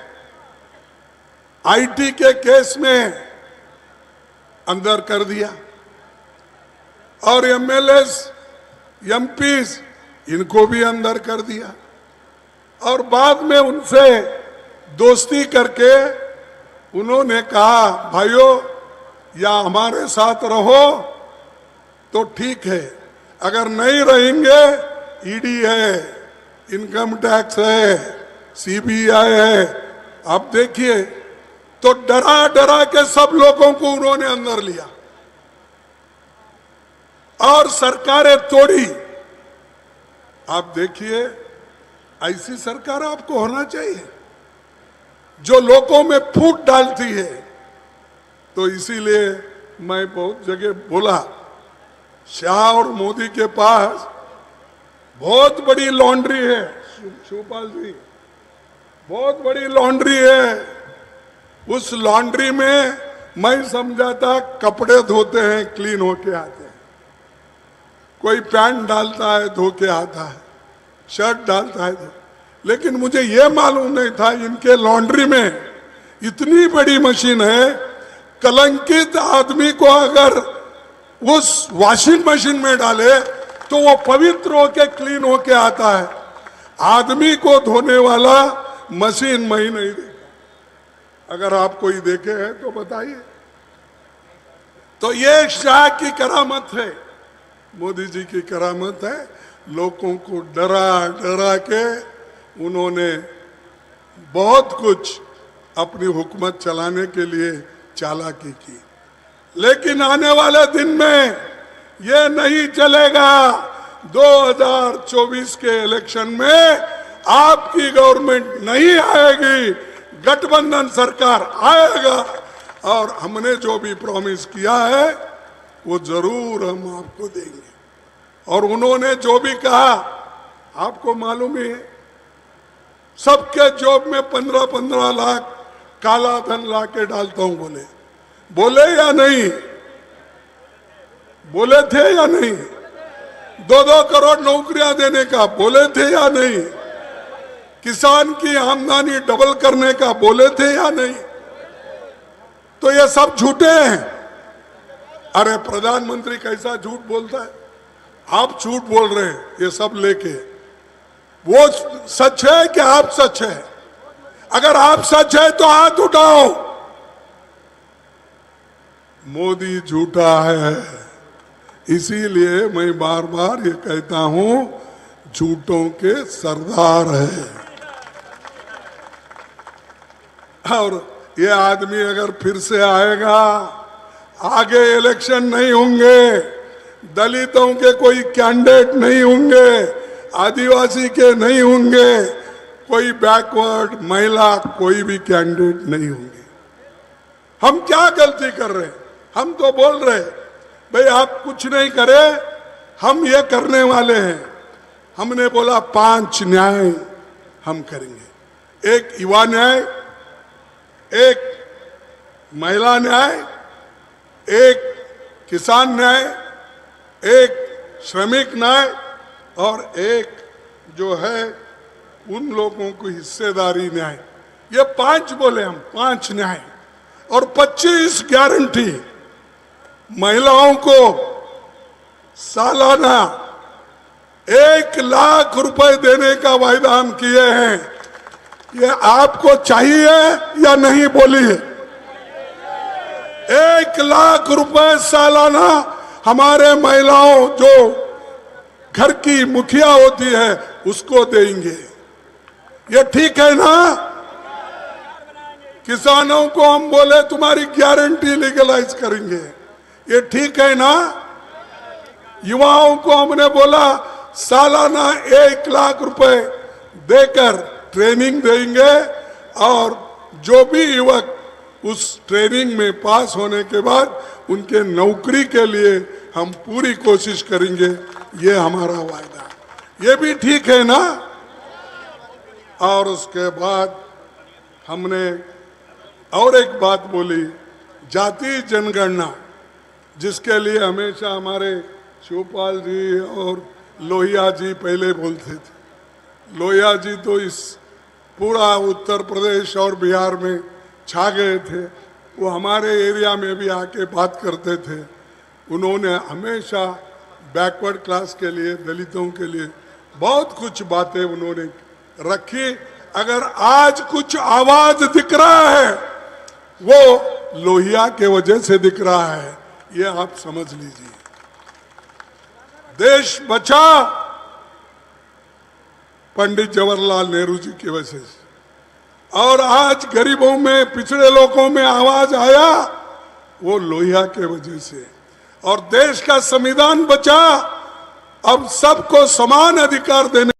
आईटी के केस में अंदर कर दिया। और एमएलएस, एमपीस, इनको भी अंदर कर दिया। और बाद में उनसे दोस्ती करके उन्होंने कहा, भाइयों या हमारे साथ रहो तो ठीक है, अगर नहीं रहेंगे, ईडी है, इनकम टैक्स है, सीबीआई है। आप देखिए, तो डरा डरा के सब लोगों को उन्होंने अंदर लिया और सरकारें तोड़ी। आप देखिए, ऐसी सरकार आपको होना चाहिए जो लोगों में फूट डालती है। तो इसीलिए मैं बहुत जगह बोला, शाह और मोदी के पास बहुत बड़ी लॉन्ड्री है। शिवपाल जी, बहुत बड़ी लॉन्ड्री है। उस लॉन्ड्री में मैं समझा था कपड़े धोते हैं, क्लीन होके आते हैं। कोई पैंट डालता है, धो के आता है, शर्ट डालता है। लेकिन मुझे यह मालूम नहीं था इनके लॉन्ड्री में इतनी बड़ी मशीन है। कलंकित आदमी को अगर उस वॉशिंग मशीन में डाले तो वो पवित्र होके क्लीन होके आता है। आदमी को धोने वाला मशीन मैं ही नहीं देखा। अगर आप कोई देखे हैं तो बताइए। तो ये शाह की करामत है, मोदी जी की करामत है। लोगों को डरा डरा के उन्होंने बहुत कुछ अपनी हुकूमत चलाने के लिए चालाकी की। लेकिन आने वाले दिन में ये नहीं चलेगा। 2024 के इलेक्शन में आपकी गवर्नमेंट नहीं आएगी, गठबंधन सरकार आएगा। और हमने जो भी प्रॉमिस किया है वो जरूर हम आपको देंगे। और उन्होंने जो भी कहा आपको मालूम ही है, सबके जॉब में 15-15 लाख काला धन ला के डालता हूं बोले या नहीं? बोले थे या नहीं? 2-2 करोड़ नौकरियां देने का बोले थे या नहीं? किसान की आमदनी डबल करने का बोले थे या नहीं? तो ये सब झूठे हैं। अरे प्रधानमंत्री कैसा झूठ बोलता है, आप झूठ बोल रहे हैं ये सब लेके। वो सच है कि आप सच है? अगर आप सच है तो हाथ उठाओ। मोदी झूठा है, इसीलिए मैं बार बार ये कहता हूं झूठों के सरदार है। और ये आदमी अगर फिर से आएगा, आगे इलेक्शन नहीं होंगे, दलितों के कोई कैंडिडेट नहीं होंगे, आदिवासी के नहीं होंगे, कोई बैकवर्ड महिला कोई भी कैंडिडेट नहीं होंगे। हम क्या गलती कर रहे हैं? हम तो बोल रहे भाई आप कुछ नहीं करे, हम ये करने वाले हैं। हमने बोला 5 न्याय हम करेंगे। एक युवा न्याय, एक महिला न्याय, एक किसान न्याय, एक श्रमिक न्याय और एक जो है उन लोगों को हिस्सेदारी न्याय। ये 5 बोले हम, 5 न्याय और 25 गारंटी। महिलाओं को सालाना 1 लाख रुपए देने का वायदा हम किए हैं। ये आपको चाहिए या नहीं बोलिए? 1 लाख रुपए सालाना हमारे महिलाओं जो घर की मुखिया होती है उसको देंगे। ये ठीक है ना? किसानों को हम बोले तुम्हारी गारंटी लीगलाइज करेंगे, ये ठीक है ना? युवाओं को हमने बोला सालाना 1 लाख रुपए देकर ट्रेनिंग देंगे और जो भी युवक उस ट्रेनिंग में पास होने के बाद उनके नौकरी के लिए हम पूरी कोशिश करेंगे। ये हमारा वायदा, ये भी ठीक है ना? और उसके बाद हमने और एक बात बोली, जाति जनगणना, जिसके लिए हमेशा हमारे शिवपाल जी और लोहिया जी पहले बोलते थे। लोहिया जी तो इस पूरा उत्तर प्रदेश और बिहार में छा गए थे। वो हमारे एरिया में भी आके बात करते थे। उन्होंने हमेशा बैकवर्ड क्लास के लिए, दलितों के लिए बहुत कुछ बातें उन्होंने रखी। अगर आज कुछ आवाज दिख रहा है वो लोहिया के वजह से दिख रहा है, ये आप समझ लीजिए। देश बचा पंडित जवाहरलाल नेहरू जी की वजह से, और आज गरीबों में, पिछड़े लोगों में आवाज आया वो लोहिया के वजह से। और देश का संविधान बचा, अब सबको समान अधिकार देने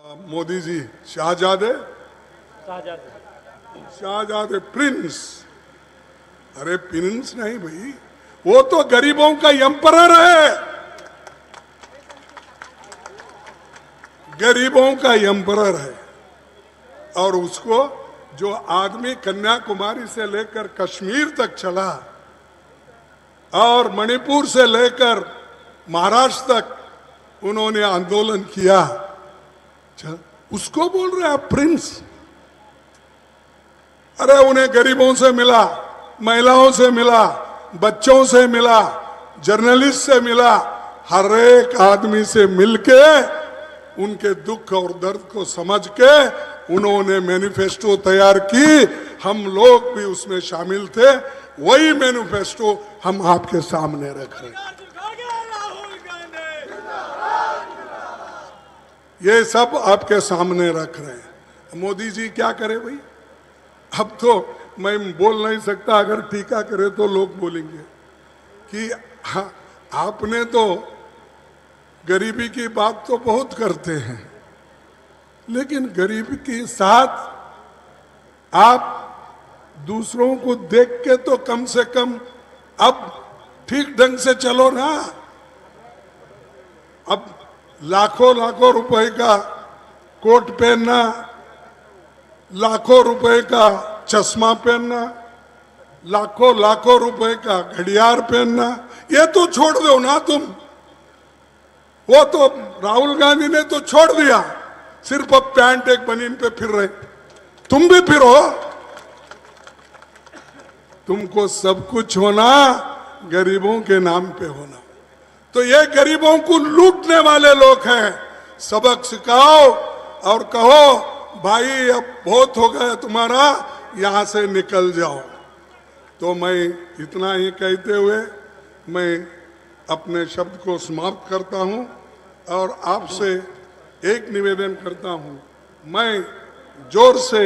मोदी जी शाहजादे प्रिंस, अरे प्रिंस नहीं भाई, वो तो गरीबों का एम्परर है, गरीबों का एम्परर है। और उसको जो आदमी कन्याकुमारी से लेकर कश्मीर तक चला और मणिपुर से लेकर महाराष्ट्र तक उन्होंने आंदोलन किया, उसको बोल रहे हैं प्रिंस। अरे उन्हें गरीबों से मिला, महिलाओं से मिला, बच्चों से मिला, जर्नलिस्ट से मिला, हर एक आदमी से मिलके उनके दुख और दर्द को समझ के उन्होंने मैनिफेस्टो तैयार की। हम लोग भी उसमें शामिल थे, वही मैनिफेस्टो हम आपके सामने रख रहे हैं। ये सब आपके सामने रख रहे हैं। मोदी जी क्या करे भाई, अब तो मैं बोल नहीं सकता, अगर टीका करे तो लोग बोलेंगे कि हाँ, आपने तो गरीबी की बात तो बहुत करते हैं, लेकिन गरीबी के साथ आप दूसरों को देख के तो कम से कम अब ठीक ढंग से चलो ना। अब लाखों लाखों रुपए का कोट पहनना, लाखों रुपए का चश्मा पहनना, लाखों लाखों रुपए का घड़ियाल पहनना, ये तो छोड़ दो ना तुम। वो तो राहुल गांधी ने तो छोड़ दिया, सिर्फ अब पैंट एक बनीन पे फिर रहे। तुम भी फिरो, तुमको सब कुछ होना गरीबों के नाम पे होना। तो ये गरीबों को लूटने वाले लोग हैं। सबक सिखाओ और कहो भाई अब बहुत हो गया तुम्हारा, यहां से निकल जाओ। तो मैं इतना ही कहते हुए मैं अपने शब्द को समाप्त करता हूं और आपसे एक निवेदन करता हूं। मैं जोर से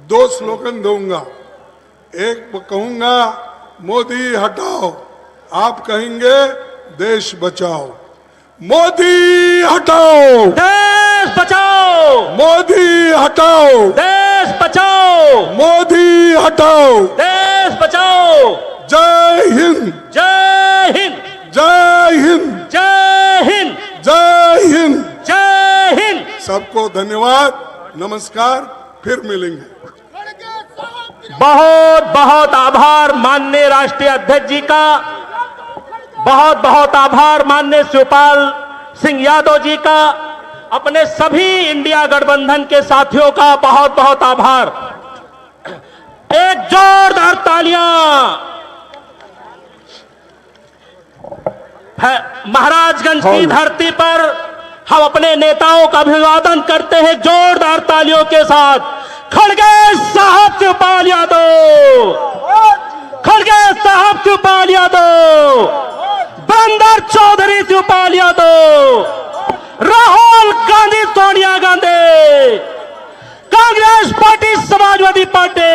2 स्लोगन दूंगा। एक कहूंगा मोदी हटाओ, आप कहेंगे देश बचाओ। मोदी हटाओ, देश बचाओ, मोदी हटाओ, देश बचाओ, मोदी हटाओ, देश बचाओ। जय हिंद, जय हिंद, जय हिंद, जय हिंद, जय हिंद। जय हिंद। सबको धन्यवाद, नमस्कार, फिर मिलेंगे। बहुत बहुत आभार माननीय राष्ट्रीय अध्यक्ष जी का, बहुत बहुत आभार माननीय शिवपाल सिंह यादव जी का, अपने सभी इंडिया गठबंधन के साथियों का बहुत बहुत आभार। एक जोरदार तालियां महाराजगंज की धरती पर हम अपने नेताओं का अभिवादन करते हैं जोरदार तालियों के साथ। खड़गे साहब शिवपाल यादव, खड़गे साहब शिवपाल यादव, बंदर चौधरी शिवपाल यादव, राहुल गांधी सोनिया गांधी, कांग्रेस पार्टी समाजवादी पार्टी,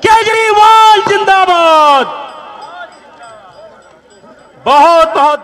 केजरीवाल जिंदाबाद। बहुत बहुत